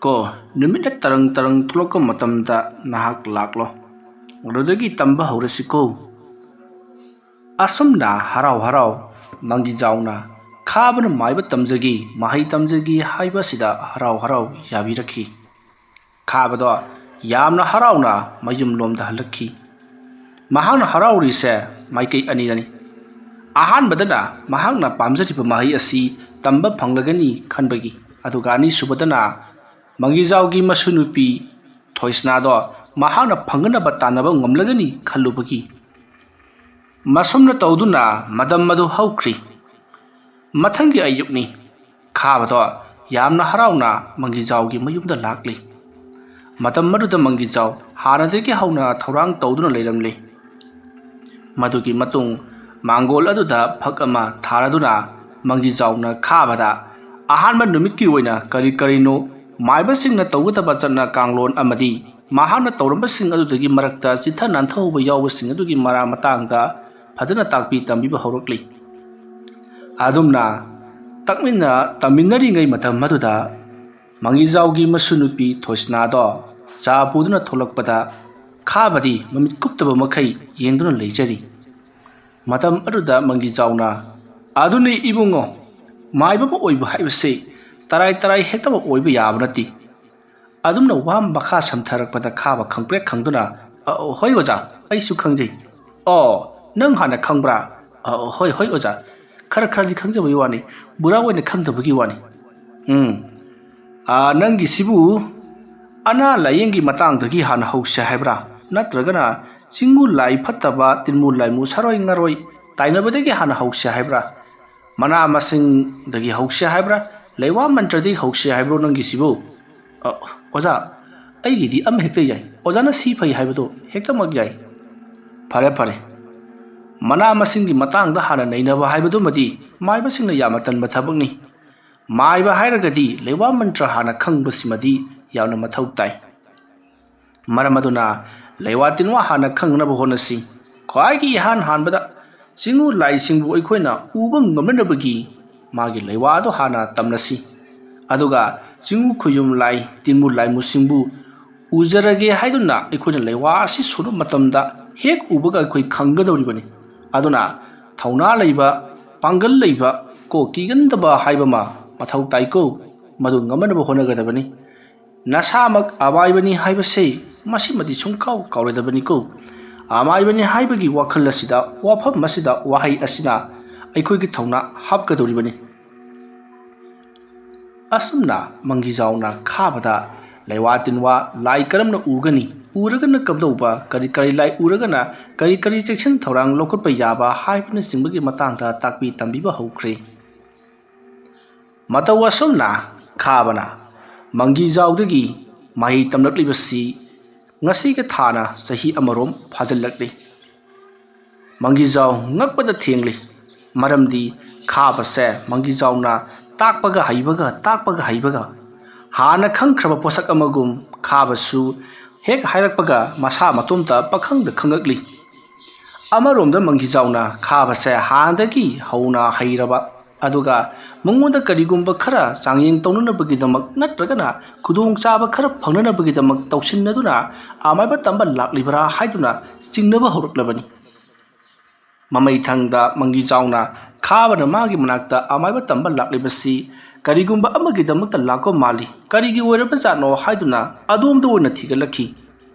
A: ꯀꯣ ꯅꯨꯃꯤꯠꯅ ꯇꯔꯪ ꯇꯔꯪ ꯊꯣꯛꯂꯛꯄ ꯃꯇꯝꯗ ꯅꯍꯥꯛ ꯂꯥꯛꯂꯣ ꯑꯗꯨꯗꯒꯤ ꯇꯝꯕ ꯍꯧꯔꯁꯤꯀꯣ ꯑꯁꯨꯝꯅ ꯍꯔꯥꯎ ꯍꯔꯥꯎ ꯃꯪꯒꯤꯖꯥꯎꯅ ꯈꯥꯕꯅ ꯃꯥꯏꯕ ꯇꯝꯖꯒꯤ ꯃꯍꯩ ꯇꯝꯖꯒꯤ ꯍꯥꯏꯕꯁꯤꯗ ꯍꯔꯥꯎ ꯍꯔꯥꯎ ꯌꯥꯕꯤꯔꯛꯈꯤ ꯈꯥꯕꯗꯣ ꯌꯥꯝꯅ ꯍꯔꯥꯎꯅ ꯃꯌꯨꯝ ꯂꯣꯝꯗ ꯍꯜꯂꯛꯈꯤ ꯃꯍꯥꯛꯅ ꯍꯔꯥꯎꯔꯤꯁꯦ ꯃꯥꯏꯀꯩ ꯑꯅꯤꯗꯅꯤ ꯑꯍꯥꯟꯕꯗꯅ ꯃꯍꯥꯛꯅ ꯄꯥꯝꯖꯔꯤꯕ ꯃꯍꯩ ꯑꯁꯤ ꯇꯝꯕ ꯐꯪꯂꯒꯅꯤ ꯈꯟꯕꯒꯤ ꯑꯗꯨꯒ ꯑꯅꯤꯁꯨꯕꯗꯅ ꯃꯪꯒꯤꯖꯥꯎꯒꯤ ꯃꯁꯨ ꯅꯨꯄꯤ ꯊꯣꯏꯁꯅꯥꯗꯣ ꯃꯍꯥꯛꯅ ꯐꯪꯒꯅꯕ ꯇꯥꯟꯅꯕ ꯉꯝꯂꯒꯅꯤ ꯈꯜꯂꯨꯕꯒꯤ ꯃꯁꯨꯝꯅ ꯇꯧꯗꯨꯅ ꯃꯇꯝ ꯑꯗꯨ ꯍꯧꯈ꯭ꯔꯤ ꯃꯊꯪꯒꯤ ꯑꯌꯨꯛꯅꯤ ꯈꯥꯕꯗꯣ ꯌꯥꯝꯅ ꯍꯔꯥꯎꯅ ꯃꯪꯒꯤꯖꯥꯎꯒꯤ ꯃꯌꯨꯝꯗ ꯂꯥꯛꯂꯤ ꯃꯇꯝ ꯑꯗꯨꯗ ꯃꯪꯒꯤꯖꯥꯎ ꯍꯥꯟꯅꯗꯒꯤ ꯍꯧꯅ ꯊꯧꯔꯥꯡ ꯇꯧꯗꯨꯅ ꯂꯩꯔꯝꯂꯤ ꯃꯗꯨꯒꯤ ꯃꯇꯨꯡ ꯃꯥꯡꯒꯣꯜ ꯑꯗꯨꯗ ꯐꯛ ꯑꯃ ꯊꯥꯔꯗꯨꯅ ꯃꯪꯒꯤꯖꯥꯎꯅ ꯈꯥꯕꯗ ꯑꯍꯥꯟꯕ ꯅꯨꯃꯤꯠꯀꯤ ꯑꯣꯏꯅ ꯀꯔꯤ ꯀꯔꯤꯅꯣ ꯃꯥꯏꯕꯁꯤꯡꯅ ꯇꯧꯒꯗꯕ ꯆꯠꯅ ꯀꯥꯡꯂꯣꯟ ꯑꯃꯗꯤ ꯃꯍꯥꯛꯅ ꯇꯧꯔꯝꯕꯁꯤꯡ ꯑꯗꯨꯗꯒꯤ ꯃꯔꯛꯇ ꯆꯤꯊ ꯅꯥꯟꯊꯍꯧꯕ ꯌꯥꯎꯕꯁꯤꯡ ꯑꯗꯨꯒꯤ ꯃꯇꯥꯡꯗ ꯐꯖꯅ ꯇꯥꯛꯄꯤ ꯇꯝꯕꯤꯕ ꯍꯧꯔꯛꯂꯤ ꯑꯗꯨꯝꯅ ꯇꯝꯃꯤꯟꯅꯔꯤꯉꯩ ꯃꯇꯝ ꯑꯗꯨꯗ ꯃꯪꯒꯤꯖꯥꯎꯒꯤ ꯃꯁꯨ ꯅꯨꯄꯤ ꯊꯣꯏꯁꯅꯥꯗꯣ ꯆꯥ ꯄꯨꯗꯨꯅ ꯊꯣꯛꯂꯛꯄꯗ ꯈꯥꯕꯗꯤ ꯃꯃꯤꯠ ꯀꯨꯞꯇꯕ ꯃꯈꯩ ꯌꯦꯡꯗꯨꯅ ꯂꯩꯖꯔꯤ ꯃꯇꯝ ꯑꯗꯨꯗ ꯃꯪꯒꯤꯖꯥꯎꯅ ꯑꯗꯨꯅꯤ ꯏꯕꯨꯡꯉꯣ ꯃꯥꯏꯕ ꯑꯃ ꯑꯣꯏꯕ ꯍꯥꯏꯕꯁꯤ ꯇꯔꯥꯏ ꯇꯔꯥꯏ ꯍꯦꯛꯇꯃꯛ ꯑꯣꯏꯕ ꯌꯥꯕ ꯅꯠꯇꯦ ꯑꯗꯨꯝꯅ ꯋꯥ ꯃꯈꯥ ꯁꯝꯊꯔꯛꯄꯗ ꯈꯥꯕ ꯈꯪꯄ꯭ꯔꯦꯛ ꯈꯪꯗꯨꯅ ꯍꯣꯏ ꯑꯣꯖꯥ ꯑꯩꯁꯨ ꯈꯪꯖꯩ ꯑꯣ ꯅꯪ ꯍꯥꯟꯅ ꯈꯪꯕ꯭ꯔꯥ ꯍꯣꯏ ꯍꯣꯏ ꯑꯣꯖꯥ ꯈꯔ ꯈꯔꯗꯤ ꯈꯪꯖꯕꯒꯤ ꯋꯥꯅꯤ ꯄꯨꯔꯥ ꯑꯣꯏꯅ ꯈꯪꯗꯕꯒꯤ ꯋꯥꯅꯤ ꯅꯪꯒꯤꯁꯤꯕꯨ ꯑꯅꯥ ꯂꯥꯏꯌꯦꯡꯒꯤ ꯃꯇꯥꯡꯗꯒꯤ ꯍꯥꯟꯅ ꯍꯧꯁꯦ ꯍꯥꯏꯕ꯭ꯔꯥ ꯅꯠꯇ꯭ꯔꯒꯅ ꯆꯤꯡꯃꯨ ꯂꯥꯏ ꯐꯠꯇꯕ ꯇꯤꯟꯃꯨ ꯂꯥꯏꯃꯨ ꯁꯔꯣꯏ ꯉꯥꯔꯣꯏ ꯇꯥꯏꯅꯕꯗꯒꯤ ꯍꯥꯟꯅ ꯍꯧꯁꯦ ꯍꯥꯏꯕ꯭ꯔꯥ ꯃꯅꯥ ꯃꯁꯤꯡꯗꯒꯤ ꯍꯧꯁꯦ ꯍꯥꯏꯕ꯭ꯔꯥ ꯂꯩꯋꯥ ꯃꯟꯇ꯭ꯔꯗꯒꯤ ꯍꯧꯁꯦ ꯍꯥꯏꯕ꯭ꯔꯣ ꯅꯪꯒꯤꯁꯤꯕꯨ ꯑꯣꯖꯥ ꯑꯩꯒꯤꯗꯤ ꯑꯃ ꯍꯦꯛꯇ ꯌꯥꯏ ꯑꯣꯖꯥꯅ ꯁꯤ ꯐꯩ ꯍꯥꯏꯕꯗꯣ ꯍꯦꯛꯇꯃꯛ ꯌꯥꯏ ꯐꯔꯦ ꯐꯔꯦ ꯃꯅꯥ ꯃꯁꯤꯡꯒꯤ ꯃꯇꯥꯡꯗ ꯍꯥꯟꯅ ꯅꯩꯅꯕ ꯍꯥꯏꯕꯗꯨꯃꯗꯤ ꯃꯥꯏꯕꯁꯤꯡꯅ ꯌꯥꯝꯅ ꯇꯟꯕ ꯊꯕꯛꯅꯤ ꯃꯥꯏꯕ ꯍꯥꯏꯔꯒꯗꯤ ꯂꯩꯋꯥ ꯃꯟꯇ꯭ꯔ ꯍꯥꯟꯅ ꯈꯪꯕꯁꯤꯃꯗꯤ ꯌꯥꯝꯅ ꯃꯊꯧ ꯇꯥꯏ ꯃꯔꯝ ꯑꯗꯨꯅ ꯂꯩꯋꯥ ꯇꯤꯟꯋꯥ ꯍꯥꯟꯅ ꯈꯪꯅꯕ ꯍꯣꯠꯅꯁꯤ ꯈ꯭ꯋꯥꯏꯒꯤ ꯏꯍꯥꯟ ꯍꯥꯟꯕꯗ ꯆꯤꯡꯃꯨ ꯂꯥꯏꯁꯤꯡꯕꯨ ꯑꯩꯈꯣꯏꯅ ꯎꯕ ꯉꯝꯅꯅꯕꯒꯤ ꯃꯥꯒꯤ ꯂꯩꯋꯥ ꯑꯗꯨ ꯍꯥꯟꯅ ꯇꯝꯅꯁꯤ ꯑꯗꯨꯒ ꯆꯤꯡꯃꯨ ꯈꯨꯌꯨꯝ ꯂꯥꯏ ꯇꯤꯟꯃꯨ ꯂꯥꯏꯃꯨꯁꯤꯡꯕు ꯎꯖꯔꯒꯦ ꯍꯥꯏꯗꯨꯅ ꯑꯩꯈꯣꯏꯅ ꯂꯩꯋꯥ ꯑꯁꯤ ꯁꯨꯔꯨꯕ ꯃꯇꯝꯗ ꯍꯦꯛ ꯎꯕꯒ ꯑꯩꯈꯣꯏ ꯈꯪꯒꯗꯧꯔꯤꯕꯅꯤ ꯑꯗꯨꯅ ꯊꯧꯅꯥ ꯂꯩꯕ ꯄꯥꯡꯒꯜ ꯂꯩꯕ ꯀꯤꯒꯟꯗꯕ ꯍꯥꯏꯕ ꯑꯃ ꯃꯊꯧ ꯇꯥꯏꯀꯣ ꯃꯗꯨ ꯉꯝꯅꯕ ꯍꯣꯠꯅꯒꯗꯕꯅꯤ ꯅꯁꯥꯃꯛ ꯑꯃꯥꯏꯕꯅꯤ ꯍꯥꯏꯕꯁꯦ ꯃꯁꯤꯃꯗꯤ ꯁꯨꯡꯀꯥꯎ ꯀꯥꯎꯔꯣꯏꯗꯕꯅꯤꯀꯣ ꯑꯃꯥꯏꯕꯅꯤ ꯍꯥꯏꯕꯒꯤ ꯋꯥꯈꯜ ꯑꯁꯤꯗ ꯋꯥꯐꯝ ꯑꯁꯤꯗ ꯋꯥꯍꯩ ꯑꯁꯤꯅ ꯑꯩꯈꯣꯏꯒꯤ ꯊꯧꯅꯥ ꯍꯥꯞꯀꯗꯧꯔꯤꯕꯅꯤ ꯑꯁꯨꯝꯅ ꯃꯪꯒꯤꯖꯥꯎꯅ ꯈꯥꯕꯗ ꯂꯩꯋꯥ ꯇꯤꯟꯋꯥ ꯂꯥꯏ ꯀꯔꯝꯅ ꯎꯒꯅꯤ ꯎꯔꯒꯅ ꯀꯝꯗꯧꯕ ꯀꯔꯤ ꯀꯔꯤ ꯂꯥꯏ ꯎꯔꯒꯅ ꯀꯔꯤ ꯀꯔꯤ ꯆꯦꯛꯁꯤꯟ ꯊꯧꯔꯥꯡ ꯂꯧꯈꯠꯄ ꯌꯥꯕ ꯍꯥꯏꯕꯅꯆꯤꯡꯕꯒꯤ ꯃꯇꯥꯡꯗ ꯇꯥꯛꯄꯤ ꯇꯝꯕꯤꯕ ꯍꯧꯈ꯭ꯔꯦ ꯃꯇꯧ ꯑꯁꯨꯝꯅ ꯈꯥꯕꯅ ꯃꯪꯒꯤꯖꯥꯎꯗꯒꯤ ꯃꯍꯩ ꯇꯝꯂꯛꯂꯤꯕꯁꯤ ꯉꯁꯤꯒ ꯊꯥꯅ ꯆꯍꯤ ꯑꯃꯔꯣꯝ ꯐꯥꯖꯤꯜꯂꯛꯂꯤ ꯃꯪꯒꯤꯖꯥꯎ ꯉꯛꯄꯗ ꯊꯦꯡꯂꯤ ꯃꯔꯝꯗꯤ ꯈꯥꯕꯁꯦ ꯃꯪꯒꯤꯖꯥꯎꯅ ꯇꯥꯛꯄꯒ ꯍꯩꯕꯒ ꯍꯥꯟꯅ ꯈꯪꯈ꯭ꯔꯕ ꯄꯣꯠꯁꯛ ꯑꯃꯒꯨꯝ ꯈꯥꯕꯁꯨ ꯍꯦꯛ ꯍꯥꯏꯔꯛꯄꯒ ꯃꯁꯥ ꯃꯇꯣꯝꯇ ꯄꯈꯪꯗ ꯈꯪꯉꯛꯂꯤ ꯑꯃꯔꯣꯝꯗ ꯃꯪꯒꯤꯖꯥꯎꯅ ꯈꯥꯕꯁꯦ ꯍꯥꯟꯅꯗꯒꯤ ꯍꯧꯅ ꯍꯩꯔꯕ ꯑꯗꯨꯒ ꯃꯉꯣꯟꯗ ꯀꯔꯤꯒꯨꯝꯕ ꯈꯔ ꯆꯥꯡꯌꯦꯡ ꯇꯧꯅꯅꯕꯒꯤꯗꯃꯛ ꯅꯠꯇ꯭ꯔꯒꯅ ꯈꯨꯗꯣꯡꯆꯥꯕ ꯈꯔ ꯐꯪꯅꯅꯕꯒꯤꯗꯃꯛ ꯇꯧꯁꯤꯟꯅꯗꯨꯅ ꯑꯃꯥꯏꯕ ꯇꯝꯕ ꯂꯥꯛꯂꯤꯕ꯭ꯔꯥ ꯍꯥꯏꯗꯨꯅ ꯆꯤꯡꯅꯕ ꯍꯧꯔꯛꯂꯕꯅꯤ꯫ ꯃꯃꯩꯊꯪꯗ ꯃꯪꯒꯤꯖꯥꯎꯅ ꯈꯥꯕꯅ ꯃꯥꯒꯤ ꯃꯅꯥꯛꯇ ꯑꯃꯥꯏꯕ ꯇꯝꯕ ꯂꯥꯛꯂꯤꯕꯁꯤ ꯀꯔꯤꯒꯨꯝꯕ ꯑꯃꯒꯤꯗꯃꯛꯇ ꯂꯥꯛꯄ ꯃꯥꯜꯂꯤ, ꯀꯔꯤꯒꯤ ꯑꯣꯏꯔꯕꯖꯥꯠꯅꯣ ꯍꯥꯏꯗꯨꯅ ꯑꯗꯣꯝꯗ ꯑꯣꯏꯅ ꯊꯤꯒꯠꯂꯛꯈꯤ꯫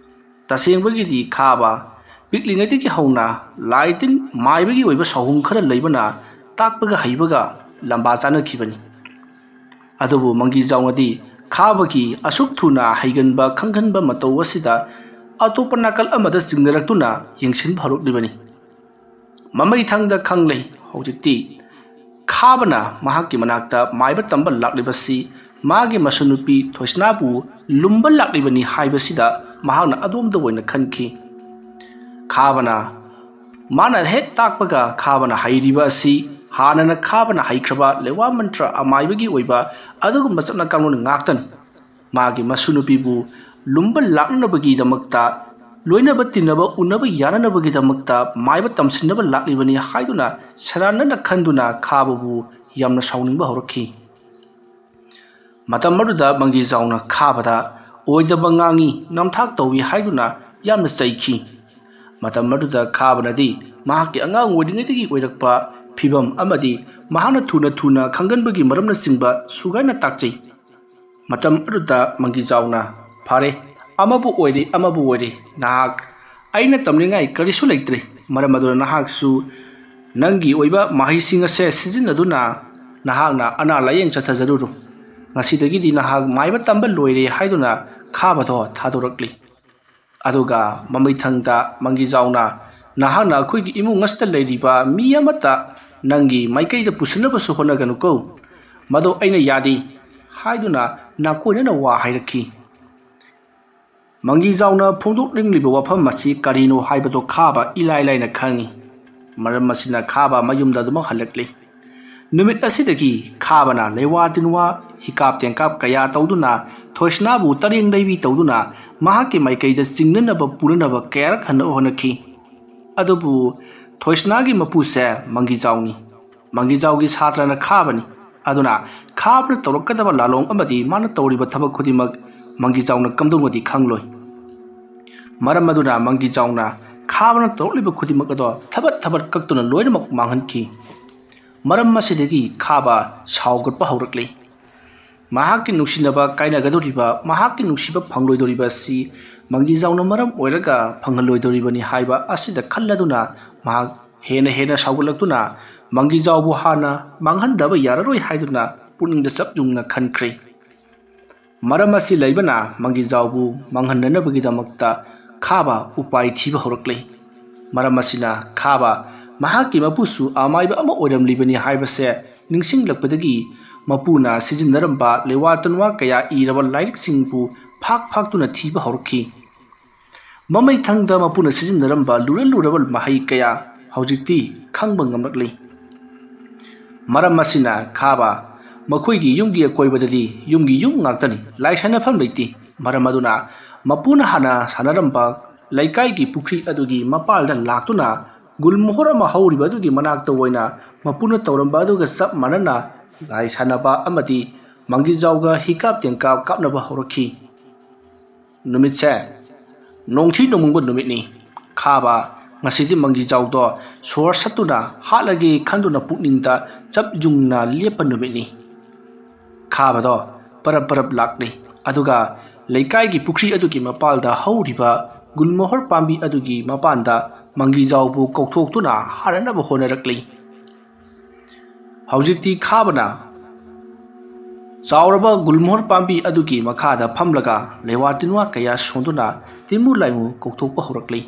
A: ꯇꯁꯦꯡꯕꯒꯤꯗꯤ ꯈꯥꯕ ꯄꯤꯛꯂꯤꯉꯩꯗꯒꯤ ꯍꯧꯅ ꯂꯥꯏ ꯇꯤꯟ ꯃꯥꯏꯕꯒꯤ ꯑꯣꯏꯕ ꯁꯥꯎꯍꯨꯝ ꯈꯔ ꯂꯩꯕꯅ ꯇꯥꯛꯄꯒ ꯍꯩꯕꯒ ꯂꯝꯕꯥ ꯆꯥꯅꯈꯤꯕꯅꯤ꯫ ꯑꯗꯨꯕꯨ ꯃꯪꯒꯤꯖꯥꯎꯅꯗꯤ ꯈꯥꯕꯒꯤ ꯑꯁꯨꯛ ꯊꯨꯅ ꯍꯩꯒꯟꯕ ꯈꯪꯒꯟꯕ ꯃꯇꯧ ꯑꯁꯤꯗ ꯑꯇꯣꯞꯄ ꯅꯥꯀꯜ ꯑꯃꯗ ꯆꯤꯡꯅꯔꯛꯇꯨꯅ ꯌꯦꯡꯁꯤꯟꯕ ꯍꯧꯔꯛꯂꯤꯕꯅꯤ꯫ ꯃꯃꯩꯊꯪꯗ ꯈꯪꯂꯩ ꯍꯧꯖꯤꯛꯇꯤ ꯈꯥꯕꯅ ꯃꯍꯥꯛꯀꯤ ꯃꯅꯥꯛꯇ ꯃꯥꯏꯕ ꯇꯝꯕ ꯂꯥꯛꯂꯤꯕꯁꯤ ꯃꯥꯒꯤ ꯃꯁꯨꯅꯨꯄꯤ ꯊꯣꯏꯁꯅꯥꯕꯨ ꯂꯨꯝꯕ ꯂꯥꯛꯂꯤꯕꯅꯤ ꯍꯥꯏꯕꯁꯤꯗ ꯃꯍꯥꯛꯅ ꯑꯗꯣꯝꯗ ꯑꯣꯏꯅ ꯈꯟꯈꯤ꯫ ꯈꯥꯕꯅ ꯃꯥꯅ ꯍꯦꯛ ꯇꯥꯛꯄꯒ ꯈꯥꯕꯅ ꯍꯩꯔꯤꯕ ꯑꯁꯤ ꯍꯥꯟꯅꯅ ꯈꯥꯕꯅ ꯍꯩꯈ꯭ꯔꯕ ꯂꯩꯋꯥ ꯃꯟꯇ꯭ꯔ ꯑꯃꯥꯏꯕꯒꯤ ꯑꯣꯏꯕ ꯑꯗꯨꯒꯨꯝꯕ ꯆꯠꯅ ꯀꯥꯡꯂꯣꯟ ꯉꯥꯛꯇꯅꯤ꯫ ꯃꯥꯒꯤ ꯃꯁꯨꯅꯨꯄꯤꯕꯨ ꯂꯨꯝꯕ ꯂꯥꯛꯅꯅꯕꯒꯤꯗꯃꯛꯇ ꯂꯣꯏꯅꯕ ꯇꯤꯟꯅꯕ ꯎꯅꯕ ꯌꯥꯅꯅꯕꯒꯤꯗꯃꯛꯇ ꯃꯥꯏꯕ ꯇꯝꯁꯤꯟꯅꯕ ꯂꯥꯛꯂꯤꯕꯅꯤ ꯍꯥꯏꯗꯨꯅ ꯁꯦꯔꯥꯟꯅꯅ ꯈꯟꯗꯨꯅ ꯈꯥꯕꯕꯨ ꯌꯥꯝꯅ ꯁꯥꯎꯅꯤꯡꯕ ꯍꯧꯔꯛꯈꯤ꯫ ꯃꯇꯝ ꯑꯗꯨꯗ ꯃꯪꯒꯤꯖꯥꯎꯅ ꯈꯥꯕꯗ ꯑꯣꯏꯗꯕ ꯉꯥꯡꯉꯤ, ꯅꯝꯊꯥꯛ ꯇꯧꯏ ꯍꯥꯏꯗꯨꯅ ꯌꯥꯝꯅ ꯆꯩꯈꯤ꯫ ꯃꯇꯝ ꯑꯗꯨꯗ ꯈꯥꯕꯅꯗꯤ ꯃꯍꯥꯛꯀꯤ ꯑꯉꯥꯡ ꯑꯣꯏꯔꯤꯉꯩꯗꯒꯤ ꯑꯣꯏꯔꯛꯄ ꯐꯤꯚꯝ ꯑꯃꯗꯤ ꯃꯍꯥꯛꯅ ꯊꯨꯅ ꯈꯪꯒꯟꯕꯒꯤ ꯃꯔꯝꯅꯆꯤꯡꯕ ꯁꯨꯒꯥꯏꯅ ꯇꯥꯛꯆꯩ꯫ ꯃꯇꯝ ꯑꯗꯨꯗ ꯃꯪꯒꯤꯖꯥꯎꯅ "ꯐꯔꯦ, ꯑꯃꯕꯨ ꯑꯣꯏꯔꯦ ꯑꯃꯕꯨ ꯑꯣꯏꯔꯦ, ꯅꯍꯥꯛ ꯑꯩꯅ ꯇꯝꯅꯤꯡꯉꯥꯏ ꯀꯔꯤꯁꯨ ꯂꯩꯇ꯭ꯔꯦ꯫ ꯃꯔꯝ ꯑꯗꯨꯅ ꯅꯍꯥꯛꯁꯨ ꯅꯪꯒꯤ ꯑꯣꯏꯕ ꯃꯍꯩꯁꯤꯡ ꯑꯁꯦ ꯁꯤꯖꯤꯟꯅꯗꯨꯅ ꯅꯍꯥꯛꯅ ꯑꯅꯥ ꯂꯥꯌꯦꯡ ꯆꯠꯊꯖꯔꯨꯔꯣ꯫ ꯉꯁꯤꯗꯒꯤꯗꯤ ꯅꯍꯥꯛ ꯃꯥꯏꯕ ꯇꯝꯕ ꯂꯣꯏꯔꯦ" ꯍꯥꯏꯗꯨꯅ ꯈꯥꯕꯗꯣ ꯊꯥꯗꯣꯔꯛꯂꯤ꯫ ꯑꯗꯨꯒ ꯃꯃꯩꯊꯪꯗ ꯃꯪꯒꯤꯖꯥꯎꯅ "ꯅꯍꯥꯛꯅ ꯑꯩꯈꯣꯏꯒꯤ ꯏꯃꯨꯡ ꯑꯁꯤꯗ ꯂꯩꯔꯤꯕ ꯃꯤ ꯑꯃꯠꯇ ꯅꯪꯒꯤ ꯃꯥꯏꯀꯩꯗ ꯄꯨꯁꯤꯟꯅꯕꯁꯨ ꯍꯣꯠꯅꯒꯅꯨꯀꯣ, ꯃꯗꯨ ꯑꯩꯅ ꯌꯥꯗꯦ" ꯍꯥꯏꯗꯨꯅ ꯅꯥꯀꯣꯏꯅꯅ ꯋꯥ ꯍꯥꯏꯔꯛꯈꯤ꯫ ꯃꯪꯒꯤꯖꯥꯎꯅ ꯐꯣꯡꯗꯣꯛꯅꯤꯡꯂꯤꯕ ꯋꯥꯐꯝ ꯑꯁꯤ ꯀꯔꯤꯅꯣ ꯍꯥꯏꯕꯗꯨ ꯈꯥꯕ ꯏꯂꯥꯏ ꯂꯥꯏꯅ ꯈꯪꯏ꯫ ꯃꯔꯝ ꯑꯁꯤꯅ ꯈꯥꯕ ꯃꯌꯨꯝꯗ ꯑꯗꯨꯃꯛ ꯍꯜꯂꯛꯂꯤ꯫ ꯅꯨꯃꯤꯠ ꯑꯁꯤꯗꯒꯤ ꯈꯥꯕꯅ ꯂꯩꯋꯥ ꯇꯤꯟꯋꯥ ꯍꯤꯀꯥꯞ ꯇꯦꯡꯀꯥꯞ ꯀꯌꯥ ꯇꯧꯗꯨꯅ ꯊꯣꯏꯁꯅꯥꯕꯨ ꯇꯔꯦꯡ ꯂꯩꯕꯤ ꯇꯧꯗꯨꯅ ꯃꯍꯥꯛꯀꯤ ꯃꯥꯏꯀꯩꯗ ꯆꯤꯡꯅꯅꯕ ꯄꯨꯅꯅꯕ ꯀꯌꯥꯔꯛ ꯍꯟꯅꯕ ꯍꯣꯠꯅꯈꯤ꯫ ꯑꯗꯨꯕꯨ ꯊꯣꯏꯁꯅꯥꯒꯤ ꯃꯄꯨꯁꯦ ꯃꯪꯒꯤꯖꯥꯎꯅꯤ, ꯃꯪꯒꯤꯖꯥꯎꯒꯤ ꯁꯥꯇ꯭ꯔꯅ ꯈꯥꯕꯅꯤ꯫ ꯑꯗꯨꯅ ꯈꯥꯕꯅ ꯇꯧꯔꯛꯀꯗꯕ ꯂꯥꯂꯣꯡ ꯑꯃꯗꯤ ꯃꯥꯅ ꯇꯧꯔꯤꯕ ꯊꯕꯛ ꯈꯨꯗꯤꯡꯃꯛ ꯃꯪꯒꯤꯖꯥꯎꯅ ꯀꯝꯗꯧꯅꯗꯤ ꯈꯪꯂꯣꯏ꯫ ꯃꯔꯝ ꯑꯗꯨꯅ ꯃꯪꯒꯤꯖꯥꯎꯅ ꯈꯥꯕꯅ ꯇꯧꯔꯛꯂꯤꯕ ꯈꯨꯗꯤꯡꯃꯛ ꯑꯗꯣ ꯊꯕꯠ ꯀꯛꯇꯨꯅ ꯂꯣꯏꯅꯃꯛ ꯃꯥꯡꯍꯟꯈꯤ꯫ ꯃꯔꯝ ꯑꯁꯤꯗꯒꯤ ꯈꯥꯕ ꯁꯥꯎꯒꯠꯄ ꯍꯧꯔꯛꯂꯤ꯫ ꯃꯍꯥꯛꯀꯤ ꯅꯨꯡꯁꯤꯅꯕ ꯀꯥꯏꯅꯒꯗꯧꯔꯤꯕ, ꯃꯍꯥꯛꯀꯤ ꯅꯨꯡꯁꯤꯕ ꯐꯪꯂꯣꯏꯗꯧꯔꯤꯕ ꯑꯁꯤ ꯃꯪꯒꯤꯖꯥꯎꯅ ꯃꯔꯝ ꯑꯣꯏꯔꯒ ꯐꯪꯍꯜꯂꯣꯏꯗꯧꯔꯤꯕꯅꯤ ꯍꯥꯏꯕ ꯑꯁꯤꯗ ꯈꯜꯂꯗꯨꯅ ꯃꯍꯥꯛ ꯍꯦꯟꯅ ꯁꯥꯎꯒꯠꯂꯛꯇꯨꯅ ꯃꯪꯒꯤꯖꯥꯎꯕꯨ ꯍꯥꯟꯅ ꯃꯥꯡꯍꯟꯗꯕ ꯌꯥꯔꯔꯣꯏ ꯍꯥꯏꯗꯨꯅ ꯄꯨꯛꯅꯤꯡꯗ ꯆꯞ ꯌꯨꯡꯅ ꯈꯟꯈ꯭ꯔꯦ꯫ ꯃꯔꯝ ꯑꯁꯤ ꯂꯩꯕꯅ ꯃꯪꯒꯤꯖꯥꯎꯕꯨ ꯃꯥꯡꯍꯟꯅꯅꯕꯒꯤꯗꯃꯛꯇ ꯈꯥꯕ ꯎꯄꯥꯏ ꯊꯤꯕ ꯍꯧꯔꯛꯂꯦ꯫ ꯃꯔꯝ ꯑꯁꯤꯅ ꯈꯥꯕ ꯃꯍꯥꯛꯀꯤ ꯃꯄꯨꯁꯨ ꯑꯃꯥꯏꯕ ꯑꯃ ꯑꯣꯏꯔꯝꯂꯤꯕꯅꯤ ꯍꯥꯏꯕꯁꯦ ꯅꯤꯡꯁꯤꯡꯂꯛꯄꯗꯒꯤ ꯃꯄꯨꯅ ꯁꯤꯖꯤꯟꯅꯔꯝꯕ ꯂꯩꯋꯥ ꯇꯤꯟꯋꯥ ꯀꯌꯥ ꯏꯔꯕ ꯂꯥꯏꯔꯤꯛꯁꯤꯡꯕꯨ ꯐꯥꯛꯇꯨꯅ ꯊꯤꯕ ꯍꯧꯔꯛꯈꯤ꯫ ꯃꯃꯩꯊꯪꯗ ꯃꯄꯨꯅ ꯁꯤꯖꯤꯟꯅꯔꯝꯕ ꯂꯨꯔꯕ ꯃꯍꯩ ꯀꯌꯥ ꯍꯧꯖꯤꯛꯇꯤ ꯈꯪꯕ ꯉꯝꯂꯛꯂꯤ꯫ ꯃꯔꯝ ꯑꯁꯤꯅ ꯈꯥꯕ ꯃꯈꯣꯏꯒꯤ ꯌꯨꯝꯒꯤ ꯑꯀꯣꯏꯕꯗꯗꯤ ꯌꯨꯝꯒꯤ ꯌꯨꯝ ꯉꯥꯛꯇꯅꯤ, ꯂꯥꯏꯁꯟꯅꯐꯝ ꯂꯩꯇꯦ꯫ ꯃꯔꯝ ꯑꯗꯨꯅ ꯃꯄꯨꯅ ꯍꯥꯟꯅ ꯁꯥꯟꯅꯔꯝꯕ ꯂꯩꯀꯥꯏꯒꯤ ꯄꯨꯈ꯭ꯔꯤ ꯑꯗꯨꯒꯤ ꯃꯄꯥꯜꯗ ꯂꯥꯛꯇꯨꯅ ꯒꯨꯜꯃꯣꯍꯣꯔ ꯑꯃ ꯍꯧꯔꯤꯕ ꯑꯗꯨꯒꯤ ꯃꯅꯥꯛꯇ ꯑꯣꯏꯅ ꯃꯄꯨꯅ ꯇꯧꯔꯝꯕ ꯑꯗꯨꯒ ꯆꯞ ꯃꯥꯟꯅꯅ ꯂꯥꯏ ꯁꯥꯟꯅꯕ ꯑꯃꯗꯤ ꯃꯪꯒꯤꯖꯥꯎꯒ ꯍꯤꯀꯥꯞ ꯇꯦꯡꯀꯥꯞ ꯀꯥꯞꯅꯕ ꯍꯧꯔꯛꯈꯤ꯫ ꯅꯨꯃꯤꯠꯁꯦ ꯅꯣꯡꯊꯤ ꯅꯣꯡꯃꯪꯕ ꯅꯨꯃꯤꯠꯅꯤ꯫ ꯈꯥꯕ ꯉꯁꯤꯗꯤ ꯃꯪꯒꯤꯖꯥꯎꯗꯣ ꯁꯣꯔ ꯁꯠꯇꯨꯅ ꯍꯥꯠꯂꯒꯦ ꯈꯟꯗꯨꯅ ꯄꯨꯛꯅꯤꯡꯗ ꯆꯞ ꯌꯨꯡꯅ ꯂꯦꯞꯄ ꯅꯨꯃꯤꯠꯅꯤ꯫ ꯈꯥꯕꯗꯣ ꯄꯔꯞ ꯂꯥꯛꯂꯤ꯫ ꯑꯗꯨꯒ ꯂꯩꯀꯥꯏꯒꯤ ꯄꯨꯈ꯭ꯔꯤ ꯑꯗꯨꯒꯤ ꯃꯄꯥꯜꯗ ꯍꯧꯔꯤꯕ ꯒꯨꯜꯃꯣꯍꯣꯔ ꯄꯥꯝꯕꯤ ꯑꯗꯨꯒꯤ ꯃꯄꯥꯟꯗ ꯃꯪꯒꯤꯖꯥꯎꯕꯨ ꯀꯧꯊꯣꯛꯇꯨꯅ ꯍꯥꯠꯅꯅꯕ ꯍꯣꯠꯅꯔꯛꯂꯤ꯫ ꯍꯧꯖꯤꯛꯇꯤ ꯈꯥꯕꯅ ꯆꯥꯎꯔꯕ ꯒꯨꯜꯃꯣꯍꯣꯔ ꯄꯥꯝꯕꯤ ꯑꯗꯨꯒꯤ ꯃꯈꯥꯗ ꯐꯝꯂꯒ ꯂꯩꯋꯥ ꯇꯤꯟꯋꯥ ꯀꯌꯥ ꯁꯣꯟꯗꯨꯅ ꯇꯤꯟꯃꯨ ꯂꯥꯏꯃꯨ ꯀꯧꯊꯣꯛꯄ ꯍꯧꯔꯛꯂꯤ꯫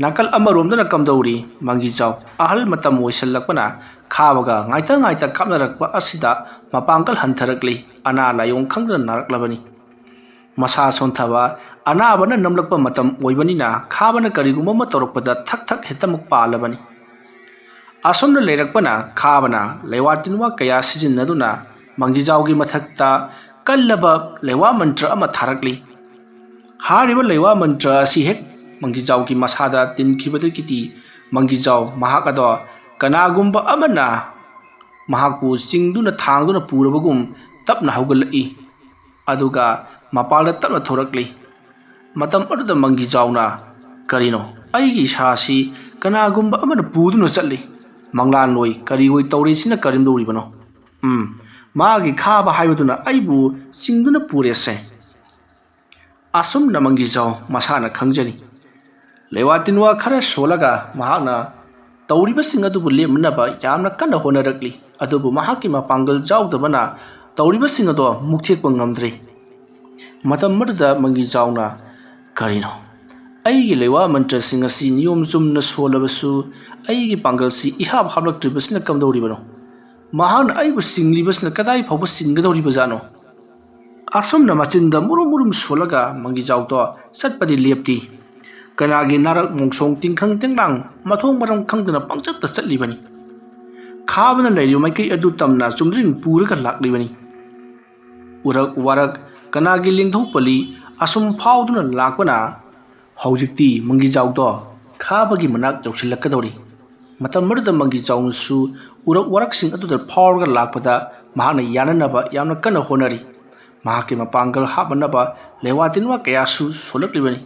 A: ꯅꯥꯀꯜ ꯑꯃꯔꯣꯝꯗꯅ ꯀꯝꯗꯧꯔꯤ ꯃꯪꯒꯤꯖꯥꯎ ꯑꯍꯜ ꯃꯇꯝ ꯑꯣꯏꯁꯜꯂꯛꯄꯅ ꯈꯥꯕꯒ ꯉꯥꯏꯇ ꯀꯥꯞꯅꯔꯛꯄ ꯑꯁꯤꯗ ꯃꯄꯥꯡꯒꯜ ꯍꯟꯊꯔꯛꯂꯤ꯫ ꯑꯅꯥ ꯂꯥꯏꯑꯣꯡ ꯈꯪꯗꯅ ꯅꯥꯔꯛꯂꯕꯅꯤ꯫ ꯃꯁꯥ ꯁꯣꯟꯊꯕ, ꯑꯅꯥꯕꯅ ꯅꯝꯂꯛꯄ ꯃꯇꯝ ꯑꯣꯏꯕꯅꯤꯅ ꯈꯥꯕꯅ ꯀꯔꯤꯒꯨꯝꯕ ꯑꯃ ꯇꯧꯔꯛꯄꯗ ꯊꯛ ꯍꯦꯛꯇꯃꯛ ꯄꯥꯜꯂꯕꯅꯤ꯫ ꯑꯁꯣꯝꯗ ꯂꯩꯔꯛꯄꯅ ꯈꯥꯕꯅ ꯂꯩꯋꯥ ꯇꯤꯟꯋꯥ ꯀꯌꯥ ꯁꯤꯖꯤꯟꯅꯗꯨꯅ ꯃꯪꯒꯤꯖꯥꯎꯒꯤ ꯃꯊꯛꯇ ꯀꯜꯂꯕ ꯂꯩꯋꯥ ꯃꯟꯇ꯭ꯔ ꯑꯃ ꯊꯥꯔꯛꯂꯤ꯫ ꯍꯥꯏꯔꯤꯕ ꯂꯩꯋꯥ ꯃꯟꯇ꯭ꯔ ꯑꯁꯤ ꯍꯦꯛ ꯃꯪꯒꯤꯖꯥꯎꯒꯤ ꯃꯁꯥꯗ ꯇꯤꯟꯈꯤꯕꯗꯒꯤꯗꯤ Manggijau mahak ado kanagumba amana mahakpu chingduna thangduna purabagum tapna haugalai aduga mapalda tapna thorakli matam aduda Manggijau na karino aigi shasi kanagumba amana puduna chatli manglan loi kari hoi tawri sina karim dori bano magi khaba haibaduna aibu chingduna purese asum na Manggijau masana khangjani lewatinwa khara solaga mahakna tawribasing adubu lemnaba yamna kanna honarakli adubu mahaki mapangal jawdabana tawribasing ado mukthekpa ngamdre matam maduda Manggijau na karino aigi lewa mantra sing asi niyom chumna solabasu aigi pangal si ihab hablaktribasna kamdawribano mahakna aibu singlibasna kadai phawba singgadawribajano asumna machinda murum solaga Manggijau to satpadi lepti kanagi narak mongsong tingkhang tinglang mathong marang khangdana pangchatta chatlibani khabana leiri maikai adu tamna chumring puraga laklibani urak warak kanagi lingthau pali asum phauduna lakpana haujikti Manggijau to khabagi manak jausilakadori matam marda Manggijau su urak warak sing adu phaurga lakpada mahana yananaba yamna kana honari mahaki mapangal habanaba lewatinwa kayasu solaklibani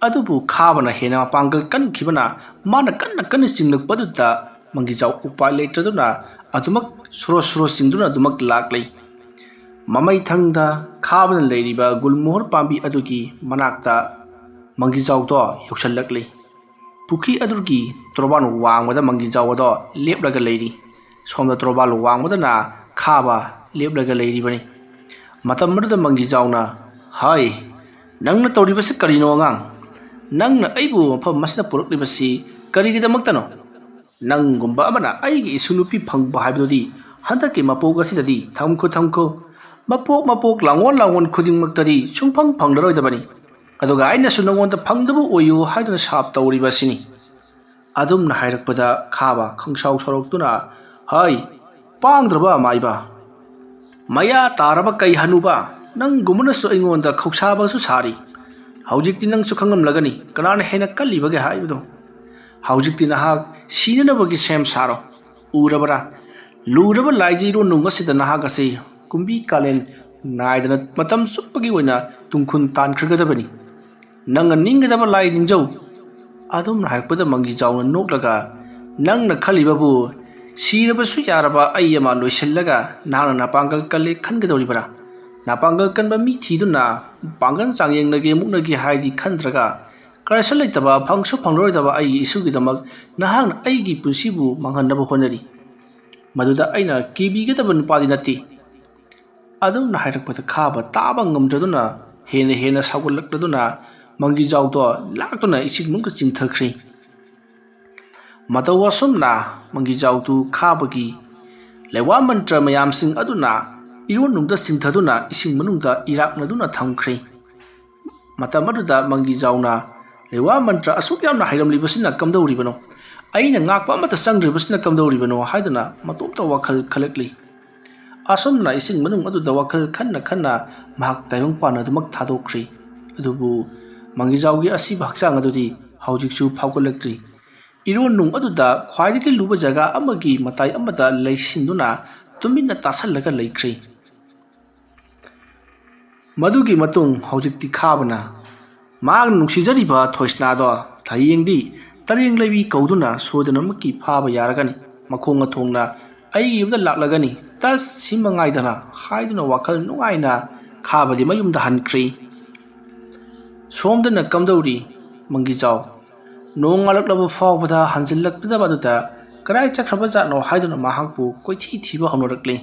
A: adubu khabana hena mapangal kan khibana mana kanna singlakpaduta Manggijau upai leitraduna adumak suro singduna adumak laklei mamai thangda khabana leiriba gulmohor pambi adugi manakta Manggijau to yoksallaklei pukhi adugi troban wangmada Manggijau ado leplaga leiri somda trobal wangmada na khaba leplaga leiri bani matam marda Manggijau na hai nangna tawribase karino ngang nangna aibu mafam masna puraklibasi karigidamakta nangumba amana aigi isunupi phangba haibdodi handaki mapok asidadi thamko mapok langon khudingmaktadi sungphang phangdaroidabani aduga aina sunangonda phangdabu oyu haiduna sap tawribasini adumna hairakpada khaba khangsau soroktuna hai pangdraba maiba maya taraba kai hanuba nangumuna su aingonda khausabasu sari haujikti nang sukhangam lagani kanana hena kallibage haibdo haujikti nahak sinanabagi sem saro urabara luraba laijiro nungasida nahak ase kumbi kalen naidana matam suppagi oina tungkhun tankhrigadabani nang ningadaba lai ningjau adum harpada Manggijau na noklaga nang na khalibabu sirabasu yaraba ayyama loisellaga nahana napangal kalle khangadoribara napangal kanba mi thiduna pangan changyeng muknagi haidi khandraga karasal leitaba phangsu phangloidaba ai isugidamak nahang aigi punsibu manghanaba honari maduda aina kibigedaba nupadi nati adum na hairakpada khaba taba ngamdraduna hena sagulakladuna Manggijau to laktuna isik mungka chingthakri matawasumna Manggijau tu khabagi lewa mantra mayam sing aduna iron nungda singthaduna ising manungda iraknaduna thamkhri matamaduda Manggijau na lewa mantra asuk yamna hairamlibasina kamdawribano aina ngakpa amata sangribasina kamdawribano haiduna matopta wakhal khalakli asumna ising manung aduda wakhal khanna mahak tayong panadumak thadokri adubu Manggijau gi asiba hakchang adudi haujiksu phaugalakri iron nung aduda khwaidiki luba jaga amagi matai amada leisinduna tuminna tasallaga leikri madugi matung haujikti khabana mag nuksijariba thoisna do thayengdi tareng lebi kauduna sodanamki phaba yaragani makhonga thongna ai yumda laklagani tas simangai dana haiduna wakhal nungaina khabadi mayumda hankri somdana kamdawri Manggijau nongalaklahu fawbada hanjillakpada baduda karai chakraba jatno haiduna mahakpu koithi thiba hamnorakli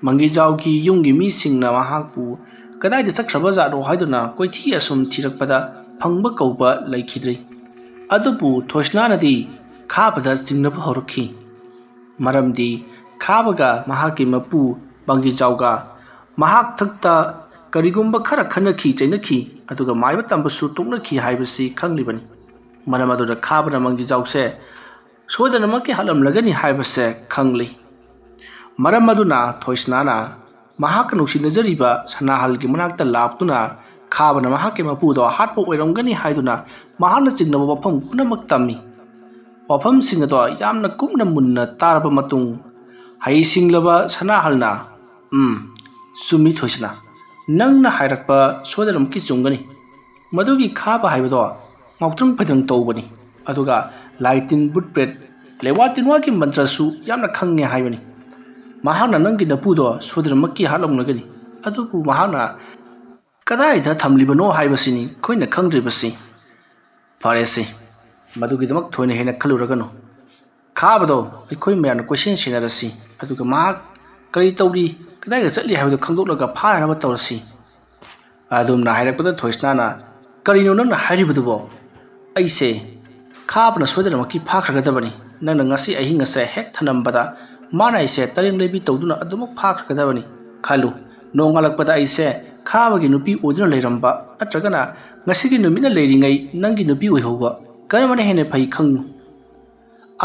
A: Manggijau ki yumgi mi singna mahakpu kadai de chakraba jatno haiduna koithi asum thirakpada phangba kauba laikhidri adubu thoisna nadi khabada jingnaba horokhi maramdi khabaga mahaki mapu Manggijau ga mahak thakta karigumba khara khanakhi chainakhi aduga maiba tambasu toknakhi haibasi khanglibani maram aduda khabana Manggijau se sodanamaki halam lagani haibase khangli maram aduna thoisnana mahak nuksinajariba sanahalgi manakta laptuna ꯈꯥꯕꯅ ꯃꯍꯥꯛꯀꯤ ꯃꯄꯨꯗꯣ ꯍꯥꯠꯄ ꯑꯣꯏꯔꯝꯒꯅꯤ ꯍꯥꯏꯗꯨꯅ ꯃꯍꯥꯛꯅ ꯆꯤꯡꯅꯕ ꯋꯥꯐꯝ ꯄꯨꯝꯅꯃꯛ ꯇꯝꯃꯤ꯫ ꯋꯥꯐꯝꯁꯤꯡ ꯑꯗꯣ ꯌꯥꯝꯅ ꯀꯨꯞꯅ ꯃꯨꯟꯅ ꯇꯥꯔꯕ ꯃꯇꯨꯡ ꯍꯩꯁꯤꯡꯂꯕ ꯁꯅꯥꯍꯜꯅ ꯆꯨꯝꯃꯤ ꯊꯣꯏꯁꯅꯥ, ꯅꯪꯅ ꯍꯥꯏꯔꯛꯄ ꯁꯣꯏꯗꯅꯃꯛꯀꯤ ꯆꯨꯝꯒꯅꯤ꯫ ꯃꯗꯨꯒꯤ ꯈꯥꯕ ꯍꯥꯏꯕꯗꯣ ꯉꯥꯎꯇ꯭ꯔꯪ ꯐꯩꯗ꯭ꯔꯪ ꯇꯧꯕꯅꯤ, ꯑꯗꯨꯒ ꯂꯥꯏ ꯇꯤꯟ ꯕꯨꯠ ꯕ꯭ꯔꯦꯠ ꯂꯩꯋꯥ ꯇꯤꯟꯋꯥꯒꯤ ꯃꯟꯇ꯭ꯔꯁꯨ ꯌꯥꯝꯅ ꯈꯪꯉꯦ ꯍꯥꯏꯕꯅꯤ꯫ ꯃꯍꯥꯛꯅ ꯅꯪꯒꯤ ꯅꯄꯨꯗꯣ ꯁꯣꯏꯗꯅꯃꯛꯀꯤ ꯍꯥꯠꯂꯝꯂꯒꯅꯤ, ꯑꯗꯨꯕꯨ ꯃꯍꯥꯛꯅ ꯀꯗꯥꯏꯗ ꯊꯝꯂꯤꯕꯅꯣ ꯍꯥꯏꯕꯁꯤꯅꯤ ꯑꯩꯈꯣꯏꯅ ꯈꯪꯗ꯭ꯔꯤꯕꯁꯤ꯫ ꯐꯔꯦꯁꯦ, ꯃꯗꯨꯒꯤꯗꯃꯛ ꯊꯣꯏꯅ ꯍꯦꯟꯅ ꯈꯜꯂꯨꯔꯒꯅꯨ꯫ ꯈꯥꯕꯗꯣ ꯑꯩꯈꯣꯏ ꯃꯌꯥꯝꯅ ꯀꯣꯏꯁꯦꯟ ꯁꯦꯟꯅꯔꯁꯤ, ꯑꯗꯨꯒ ꯃꯍꯥꯛ ꯀꯔꯤ ꯇꯧꯔꯤ, ꯀꯗꯥꯏꯗ ꯆꯠꯂꯤ ꯍꯥꯏꯕꯗꯨ ꯈꯪꯗꯣꯛꯂꯒ ꯐꯥꯅꯅꯕ ꯇꯧꯔꯁꯤ꯫ ꯑꯗꯨꯝꯅ ꯍꯥꯏꯔꯛꯄꯗ ꯊꯣꯏꯁꯅꯥꯅ, ꯀꯔꯤꯅꯣ ꯅꯪꯅ ꯍꯥꯏꯔꯤꯕꯗꯨꯕꯣ? ꯑꯩꯁꯦ ꯈꯥꯕꯅ ꯁꯣꯏꯗꯅꯃꯛꯀꯤ ꯐꯥꯈ꯭ꯔꯒꯗꯕꯅꯤ꯫ ꯅꯪꯅ ꯉꯁꯤ ꯑꯍꯤꯡ ꯑꯁꯦ ꯍꯦꯛ ꯊꯅꯝꯕꯗ ꯃꯥꯅ ꯑꯩꯁꯦ ꯇꯔꯦꯡ ꯂꯩꯕꯤ ꯇꯧꯗꯨꯅ ꯑꯗꯨꯃꯛ ꯐꯥꯈ꯭ꯔꯒꯗꯕꯅꯤ꯫ ꯈꯜꯂꯨ, ꯅꯣꯡꯉꯥꯜꯂꯛꯄꯗ ꯑꯩꯁꯦ ꯈꯥꯕꯒꯤ ꯅꯨꯄꯤ ꯑꯣꯏꯗꯨꯅ ꯂꯩꯔꯝꯕ, ꯅꯠꯇ꯭ꯔꯒꯅ ꯉꯁꯤꯒꯤ ꯅꯨꯃꯤꯠꯅ ꯂꯩꯔꯤꯉꯩ ꯅꯪꯒꯤ ꯅꯨꯄꯤ ꯑꯣꯏꯍꯧꯕ, ꯀꯔꯝꯕꯅ ꯍꯦꯟꯅ ꯐꯩ ꯈꯪꯉꯨ꯫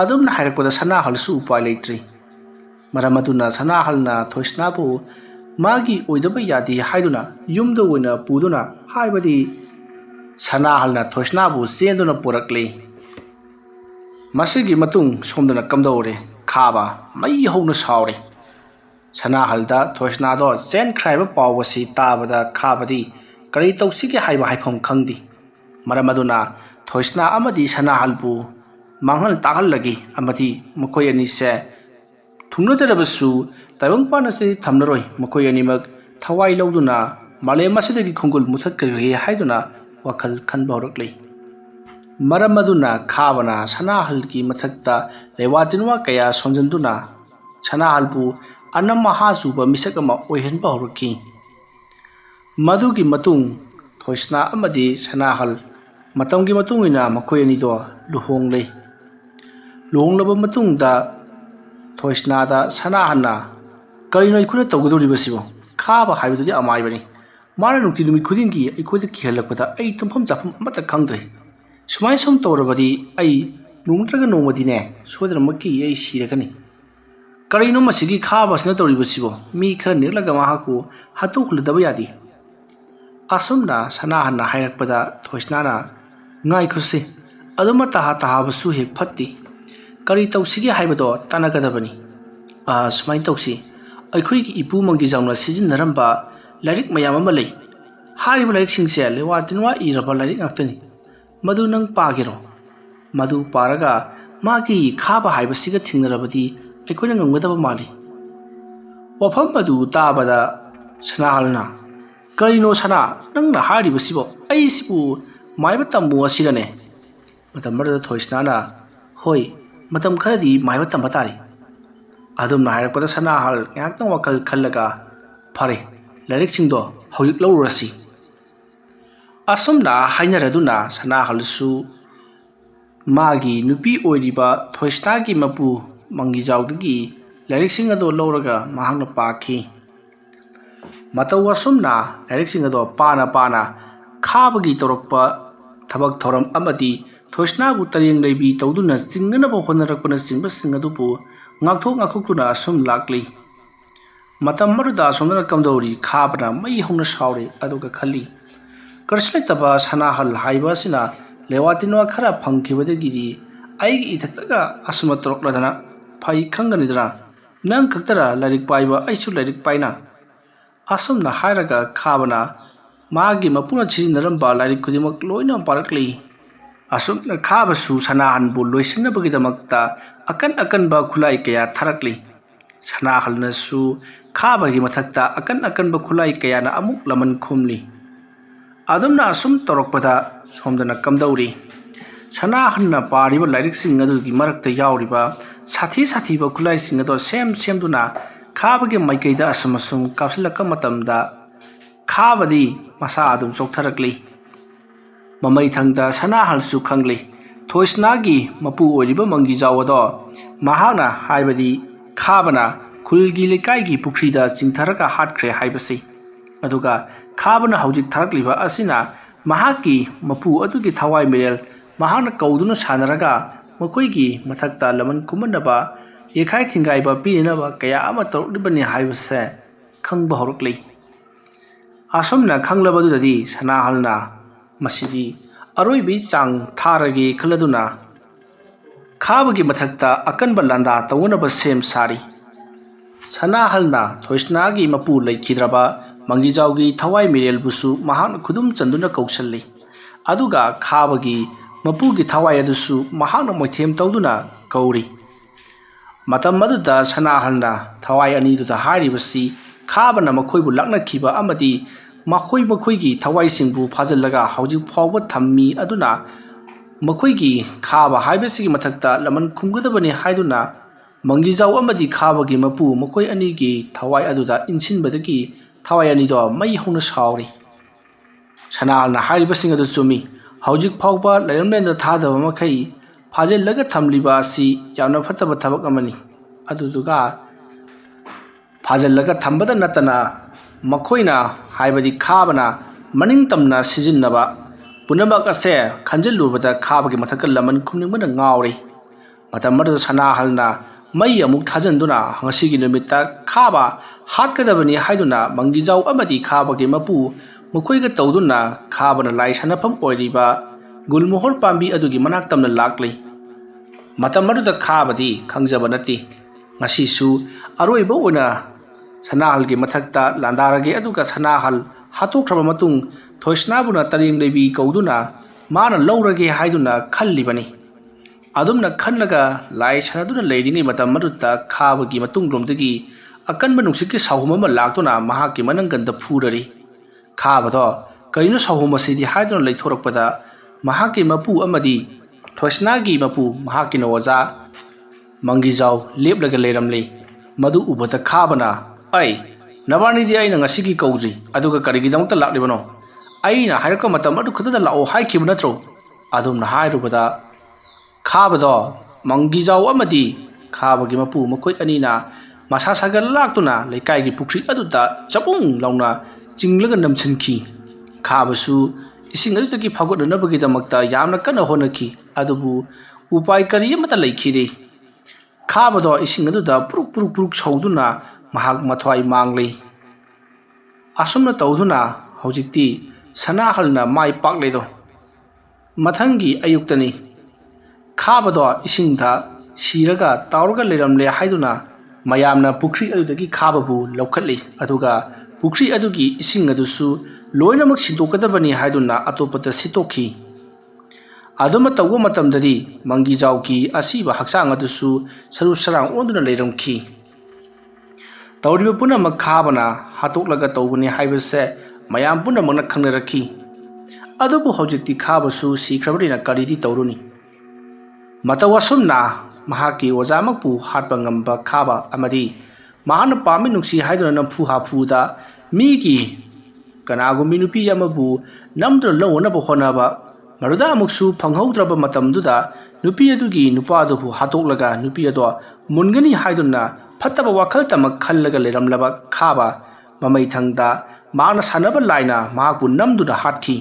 A: ꯑꯗꯨꯝꯅ ꯍꯥꯏꯔꯛꯄꯗ ꯁꯅꯥꯍꯜꯁꯨ ꯎꯄꯥꯏ ꯂꯩꯇ꯭ꯔꯤ꯫ ꯃꯔꯝ ꯑꯗꯨꯅ ꯁꯅꯥꯍꯜꯅ ꯊꯣꯏꯁꯅꯥꯕꯨ ꯃꯥꯒꯤ ꯑꯣꯏꯗꯕ ꯌꯥꯗꯦ ꯍꯥꯏꯗꯨꯅ ꯌꯨꯝꯗ ꯑꯣꯏꯅ ꯄꯨꯗꯨꯅ, ꯍꯥꯏꯕꯗꯤ ꯁꯅꯥꯍꯜꯅ ꯊꯣꯏꯁꯅꯥꯕꯨ ꯆꯦꯟꯗꯨꯅ ꯄꯨꯔꯛꯂꯤ꯫ ꯃꯁꯤꯒꯤ ꯃꯇꯨꯡ ꯁꯣꯝꯗꯅ ꯀꯝꯗꯧꯔꯦ? ꯈꯥꯕ ꯃꯩ ꯍꯧꯅ ꯁꯥꯎꯔꯦ꯫ ꯁꯅꯥꯍꯜꯗ ꯊꯣꯏꯁꯅꯥꯗꯣ ꯆꯦꯟꯈ꯭ꯔꯦ ꯍꯥꯏꯕ ꯄꯥꯎ ꯑꯁꯤ ꯇꯥꯕꯗ ꯈꯥꯕꯗꯤ ꯀꯔꯤ ꯇꯧꯁꯤꯒꯦ ꯍꯥꯏꯕ ꯍꯥꯏꯐꯝ ꯈꯪꯗꯦ꯫ ꯃꯔꯝ ꯑꯗꯨꯅ ꯊꯣꯏꯁꯅꯥ ꯑꯃꯗꯤ ꯁꯅꯥꯍꯜꯕꯨ ꯃꯥꯡꯍꯟ ꯇꯥꯛꯍꯜꯂꯒꯦ, ꯑꯃꯗꯤ ꯃꯈꯣꯏ ꯑꯅꯤꯁꯦ ꯊꯨꯡꯅꯖꯔꯕꯁꯨ ꯇꯥꯏꯕꯪꯄꯥꯟ ꯑꯁꯤꯗꯤ ꯊꯝꯂꯔꯣꯏ, ꯃꯈꯣꯏ ꯑꯅꯤꯃꯛ ꯊꯋꯥꯏ ꯂꯧꯗꯨꯅ ꯃꯥꯂꯦꯝ ꯑꯁꯤꯗꯒꯤ ꯈꯣꯡꯒꯨꯜ ꯃꯨꯊꯠꯈ꯭ꯔꯒꯦ ꯍꯥꯏꯗꯨꯅ ꯋꯥꯈꯜ ꯈꯟꯕ ꯍꯧꯔꯛꯂꯤ꯫ ꯃꯔꯝ ꯑꯗꯨꯅ ꯈꯥꯕꯅ ꯁꯅꯥꯍꯜꯒꯤ ꯃꯊꯛꯇ ꯂꯩꯋꯥ ꯇꯤꯟꯋꯥ ꯀꯌꯥ ꯁꯣꯟꯖꯟꯗꯨꯅ ꯁꯅꯥꯍꯜꯕꯨ ꯑꯅꯝ ꯑꯍꯥ ꯆꯨꯕ ꯃꯤꯁꯛ ꯑꯃ ꯑꯣꯏꯍꯟꯕ ꯍꯧꯔꯛꯈꯤ꯫ ꯃꯗꯨꯒꯤ ꯃꯇꯨꯡ ꯊꯣꯏꯁꯅꯥ ꯑꯃꯗꯤ ꯁꯅꯥꯍꯜ ꯃꯇꯝꯒꯤ ꯃꯇꯨꯡ ꯏꯟꯅ ꯃꯈꯣꯏ ꯑꯅꯤꯗꯣ ꯂꯨꯍꯣꯡꯂꯦ꯫ ꯂꯨꯍꯣꯡꯂꯕ ꯃꯇꯨꯡꯗ ꯊꯣꯏꯁꯅꯥꯗ ꯁꯅꯥꯍꯜꯅ, ꯀꯔꯤꯅꯣ ꯑꯩꯈꯣꯏꯅ ꯇꯧꯒꯗꯧꯔꯤꯕꯁꯤꯕꯣ? ꯈꯥꯕ ꯍꯥꯏꯕꯗꯨꯗꯤ ꯑꯃꯥꯏꯕꯅꯤ, ꯃꯥꯅ ꯅꯨꯃꯤꯠ ꯈꯨꯗꯤꯡꯒꯤ ꯑꯩꯈꯣꯏꯗ ꯀꯤꯍꯜꯂꯛꯄꯗ ꯑꯩ ꯇꯨꯝꯐꯝ ꯆꯥꯐꯝ ꯑꯃꯠꯇ ꯈꯪꯗ꯭ꯔꯦ꯫ ꯁꯨꯃꯥꯏꯅ ꯁꯨꯝ ꯇꯧꯔꯕꯗꯤ ꯑꯩ ꯅꯣꯡ ꯅꯣꯡꯃꯗꯤꯅꯦ ꯁꯣꯏꯗꯅꯃꯛꯀꯤ ꯑꯩ ꯁꯤꯔꯒꯅꯤ꯫ ꯀꯔꯤꯅꯣ ꯃꯁꯤꯒꯤ ꯈꯥꯕꯁꯤꯅ ꯇꯧꯔꯤꯕꯁꯤꯕꯣ? ꯃꯤ ꯈꯔ ꯅꯦꯛꯂꯒ ꯃꯍꯥꯛꯄꯨ ꯍꯥꯠꯇꯣꯛꯍꯜꯂꯗꯕ ꯌꯥꯗꯦ꯫ ꯑꯁꯨꯝꯅ ꯁꯅꯥꯍꯜꯅ ꯍꯥꯏꯔꯛꯄꯗ ꯊꯣꯏꯁꯅꯥꯅ, ꯉꯥꯏꯈꯣꯁꯦ, ꯑꯗꯨꯝꯃ ꯇꯥꯍꯥꯕꯁꯨ ꯍꯦꯛ ꯐꯠꯇꯦ꯫ ꯀꯔꯤ ꯇꯧꯁꯤꯒꯦ ꯍꯥꯏꯕꯗꯣ ꯇꯥꯟꯅꯒꯗꯕꯅꯤ꯫ ꯁꯨꯃꯥꯏꯅ ꯇꯧꯁꯤ, ꯑꯩꯈꯣꯏꯒꯤ ꯏꯄꯨ ꯃꯪꯒꯤꯖꯥꯎꯅ ꯁꯤꯖꯤꯟꯅꯔꯝꯕ ꯂꯥꯏꯔꯤꯛ ꯃꯌꯥꯝ ꯑꯃ ꯂꯩ꯫ ꯍꯥꯏꯔꯤꯕ ꯂꯥꯏꯔꯤꯛꯁꯤꯡꯁꯦ ꯂꯩꯋꯥ ꯇꯤꯟꯋꯥ ꯏꯔꯕ ꯂꯥꯏꯔꯤꯛ ꯉꯥꯛꯇꯅꯤ꯫ ꯃꯗꯨ ꯅꯪ ꯄꯥꯒꯦꯔꯣ? ꯃꯗꯨ ꯄꯥꯔꯒ ꯃꯥꯒꯤ ꯈꯥꯕ ꯍꯥꯏꯕꯁꯤꯒ ꯊꯦꯡꯅꯔꯕꯗꯤ ꯑꯩꯈꯣꯏꯅ ꯉꯝꯒꯗꯕ ꯃꯥꯜꯂꯤ꯫ ꯋꯥꯐꯝ ꯑꯗꯨ ꯇꯥꯕꯗ ꯁꯅꯥꯍꯜꯅ, ꯀꯔꯤꯅꯣ ꯁꯅꯥ, ꯅꯪꯅ ꯍꯥꯏꯔꯤꯕꯁꯤꯕꯣ? ꯑꯩꯁꯤꯕꯨ ꯃꯥꯏꯕ ꯇꯝꯃꯨ ꯑꯁꯤꯔꯅꯦ? ꯃꯇꯝ ꯑꯗꯨꯗ ꯊꯣꯏꯁꯅꯥꯅ, ꯍꯣꯏ, ꯃꯇꯝ ꯈꯔꯗꯤ ꯃꯥꯏꯕ ꯇꯝꯕ ꯇꯥꯔꯤ꯫ ꯑꯗꯨꯝꯅ ꯍꯥꯏꯔꯛꯄꯗ ꯁꯅꯥꯍꯜ ꯉꯥꯏꯍꯥꯛꯇꯪ ꯋꯥꯈꯜ ꯈꯜꯂꯒ, ꯐꯔꯦ, ꯂꯥꯏꯔꯤꯛꯁꯤꯡꯗꯣ ꯍꯧꯖꯤꯛ ꯂꯧꯔꯨꯔꯁꯤ꯫ ꯑꯁꯨꯝꯅ ꯍꯥꯏꯅꯔꯗꯨꯅ ꯁꯅꯥꯍꯜꯁꯨ ꯃꯥꯒꯤ ꯅꯨꯄꯤ ꯑꯣꯏꯔꯤꯕ ꯊꯣꯏꯁꯅꯥꯒꯤ ꯃꯄꯨ ꯃꯪꯒꯤꯖꯥꯎꯗꯒꯤ ꯂꯥꯏꯔꯤꯛꯁꯤꯡ ꯑꯗꯣ ꯂꯧꯔꯒ ꯃꯍꯥꯛꯅ ꯄꯥꯈꯤ꯫ ꯃꯇꯧ ꯑꯁꯨꯝꯅ ꯂꯥꯏꯔꯤꯛꯁꯤꯡ ꯑꯗꯣ ꯄꯥꯅ ꯄꯥꯅ ꯈꯥꯕꯒꯤ ꯇꯧꯔꯛꯄ ꯊꯕꯛ ꯊꯧꯔꯝ ꯑꯃꯗꯤ ꯊꯣꯏꯁꯅꯥꯕꯨ ꯇꯔꯦꯡ ꯂꯩꯕꯤ ꯇꯧꯗꯨꯅ ꯆꯤꯡꯅꯅꯕ ꯍꯣꯠꯅꯔꯛꯄꯅꯆꯤꯡꯕꯁꯤꯡ ꯑꯗꯨꯕꯨ ꯉꯥꯛꯊꯣꯛꯇꯨꯅ ꯑꯁꯨꯝ ꯂꯥꯛꯂꯤ꯫ ꯃꯇꯝ ꯑꯗꯨꯗ ꯑꯁꯣꯝꯗꯅ ꯀꯝꯗꯧꯔꯤ? ꯈꯥꯕꯅ ꯃꯩ ꯍꯧꯅ ꯁꯥꯎꯔꯦ, ꯑꯗꯨꯒ ꯈꯜꯂꯤ, ꯀꯔꯤꯁꯨ ꯂꯩꯇꯕ ꯁꯅꯥꯍꯜ ꯍꯥꯏꯕ ꯑꯁꯤꯅ ꯂꯩꯋꯥ ꯇꯤꯟꯋꯥ ꯈꯔ ꯐꯪꯈꯤꯕꯗꯒꯤꯗꯤ ꯑꯩꯒꯤ ꯏꯊꯛꯇꯒ ꯑꯁꯨꯝꯅ ꯇꯧꯔꯛꯂꯗꯅ ꯐꯩ ꯈꯪꯒꯅꯤꯗꯅ꯫ ꯅꯪ ꯈꯛꯇꯔ ꯂꯥꯏꯔꯤꯛ ꯄꯥꯏꯕ, ꯑꯩꯁꯨ ꯂꯥꯏꯔꯤꯛ ꯄꯥꯏꯅ꯫ ꯑꯁꯨꯝꯅ ꯍꯥꯏꯔꯒ ꯈꯥꯕꯅ ꯃꯥꯒꯤ ꯃꯄꯨꯅ ꯁꯤꯖꯤꯟꯅꯔꯝꯕ ꯂꯥꯏꯔꯤꯛ ꯈꯨꯗꯤꯡꯃꯛ ꯂꯣꯏꯅ ꯄꯥꯔꯛꯂꯤ꯫ ꯑꯁꯨꯝꯅ ꯈꯥꯕꯁꯨ ꯁꯅꯥꯍꯜꯕꯨ ꯂꯣꯏꯁꯤꯟꯅꯕꯒꯤꯗꯃꯛꯇ ꯑꯀꯟꯕ ꯈꯨꯠꯂꯥꯏ ꯀꯌꯥ ꯊꯥꯔꯛꯂꯤ꯫ ꯁꯅꯥꯍꯜꯅꯁꯨ ꯈꯥꯕꯒꯤ ꯃꯊꯛꯇ ꯑꯀꯟꯕ ꯈꯨꯠꯂꯥꯏ ꯀꯌꯥꯅ ꯑꯃꯨꯛ ꯂꯃꯟ ꯈꯨꯝꯂꯤ꯫ ꯑꯗꯨꯝꯅ ꯑꯁꯨꯝ ꯇꯧꯔꯛꯄꯗ ꯁꯣꯝꯗꯅ ꯀꯝꯗꯧꯔꯤ? ꯁꯅꯥꯍꯜꯅ ꯄꯥꯔꯤꯕ ꯂꯥꯏꯔꯤꯛꯁꯤꯡ ꯑꯗꯨꯒꯤ ꯃꯔꯛꯇ ꯌꯥꯎꯔꯤꯕ ꯁꯥꯊꯤꯕ ꯈꯨꯠꯂꯥꯏꯁꯤꯡ ꯑꯗꯣ ꯁꯦꯝꯗꯨꯅ ꯈꯥꯕꯒꯤ ꯃꯥꯏꯀꯩꯗ ꯑꯁꯨꯝ ꯀꯥꯞꯁꯤꯜꯂꯛꯄ ꯃꯇꯝꯗ ꯈꯥꯕꯗꯤ ꯃꯁꯥ ꯑꯗꯨꯝ ꯆꯣꯛꯊꯔꯛꯂꯤ꯫ ꯃꯃꯩꯊꯪꯗ ꯁꯅꯥꯍꯜꯁꯨ ꯈꯪꯂꯤ, ꯊꯣꯏꯁꯅꯥꯒꯤ ꯃꯄꯨ ꯑꯣꯏꯔꯤꯕ ꯃꯪꯒꯤꯖꯥꯎ ꯑꯗꯣ ꯃꯍꯥꯛꯅ, ꯍꯥꯏꯕꯗꯤ ꯈꯥꯕꯅ ꯈꯨꯜꯒꯤ ꯂꯩꯀꯥꯏꯒꯤ ꯄꯨꯈ꯭ꯔꯤꯗ ꯆꯤꯡꯊꯔꯒ ꯍꯥꯠꯈ꯭ꯔꯦ ꯍꯥꯏꯕꯁꯤ꯫ ꯑꯗꯨꯒ ꯈꯥꯕꯅ ꯍꯧꯖꯤꯛ ꯊꯥꯔꯛꯂꯤꯕ ꯑꯁꯤꯅ ꯃꯍꯥꯛꯀꯤ ꯃꯄꯨ ꯑꯗꯨꯒꯤ ꯊꯋꯥꯏ ꯃꯤꯔꯦꯜ ꯃꯍꯥꯛꯅ ꯀꯧꯗꯨꯅ ꯁꯥꯟꯅꯔꯒ ꯃꯈꯣꯏꯒꯤ ꯃꯊꯛꯇ ꯂꯃꯟ ꯈꯨꯝꯍꯟꯅꯕ, ꯌꯩꯈꯥꯏ ꯊꯤꯟꯒꯥꯏꯕ ꯄꯤꯅꯅꯕ ꯀꯌꯥ ꯑꯃ ꯇꯧꯔꯛꯂꯤꯕꯅꯤ ꯍꯥꯏꯕꯁꯦ ꯈꯪꯕ ꯍꯧꯔꯛꯂꯤ꯫ asomna khanglabadudadi sanahalna masidi aroibi chang tharage khaladuna khabagi mathakta akanba landa tawunaba sem sari sanahalna thoisnagi mapu laikhidraba mangijawgi thawai mirel busu mahan khudum chanduna kausalli aduga khabagi mapugi thawai adusu mahan moithem tawduna kauri matam maduda sanahalna thawai ani duda haribasi khabana makhoibu lakna khiba amadi makhoigi thawai singbu phajallaga hauji phawba thammi aduna makhoigi khaba haibasi mathakta laman khumgadabani haiduna mangijaw amadi khabagi mapu makhoi ani gi thawai aduda insinbadagi thawai ani do mai hona sauri sanalna haribasing adu chumi hauji phawba lairamlenda thadaba makhai phajallaga thamliba asi yamna phataba thabak amani aduduga phajallaga thambada natana makhoina haibadi khabana maning tamna sijinnaba punamak ase khanjallubada khabagi mathakal laman khumningmana ngauri matamar sanahalna mai amuk thajanduna ngasigi numita khaba hatkadabani haiduna mangijaw amadi khabagi mapu makhoiga tawduna khabana lai sanafam oiriba gulmohor pambi adugi manak tamna lakli matamar khabadi khangjaba nati ngasisu aroiba ona sanahalgi mathakta landarage aduga sanahal hatokhraba matung thoisnabuna taring lebi kauduna mana lawrage haiduna khallibani adumna khanlaga lai sanaduna leidingi matam maduta khabagi matung lomdagi akanba nungsikki sahumama laktuna mahaki mananganda phurari khabado kaino sahumasidi haiduna leithorakpada mahaki mapu amadi thoisnagi mapu mahaki noja mangijaw leplaga leiramle madu ubata khabana ai nabani di aina ngasigi kaudri aduga karigi damta laklibano aina hairka matam adu khudada lao haikhibu natro adumna hairubada khabado mangijaw amadi khabagi mapu makhoi anina masa sagar laktuna lekai gi pukri aduda chapung launa chinglaga namsinki khabasu ising adutagi phagodnabagi damakta yamna kana honaki adubu upai kari amata leikhide khabado ising aduda puruk sauduna mahak mathwai mangli asumna tawduna hojikti sanahalna mai pakledo mathangi ayuktani khabado isingda siraga tawraga leramle haiduna mayamna pukri adudagi khababu laukhatli aduga pukri adugi ising adusu loinamak sintokadabani haiduna atopata sitokhi aduma tawwa matamdadi mangijawki asiba haksang adusu saru sarang onduna leiramki tawriba punamak khabana hatoklaga tawbani haibase mayam punamakna khangnarakhi adubu hojikti khabasu sikhrabarina karidi tawruni matawasumna mahaki ojamakpu hatpa ngamba khaba amadi mahana pami nungsi haiduna namfu hafuda migi kanagumi nupi yamabu namdra lawonaba honaba maruda amuksu phanghaudraba matamduda nupi adugi nupa adubu hatoklaga nupi ado mungani haiduna fataba wakhal tamak khallaga leramlaba khaba mamai thangda mana sanaba laina mahaku namduna hatkhi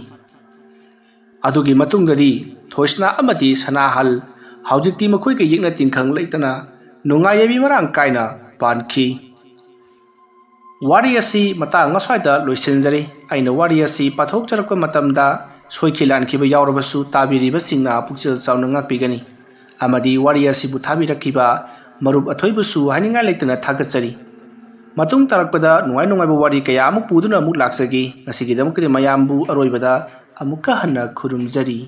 A: adugi matungdadi thoisna amadi sanahal haujikti makhoi ke yekna tinkhang leitana nungayebi marang kaina pankhi wari asi mata ngaswaida loisenjari aina wari asi pathok charakpa matamda soikhilan khiba yawrabasu tabiriba singna pukchil chauna ngakpigani amadi wari asi bu thabirakhiba marup athoibusu haninga leitana thagachari matung tarakpada nungai bu wari kaya amuk puduna amuk laksagi ngasigi damukde mayambu aroibada amuka hanna khurumjari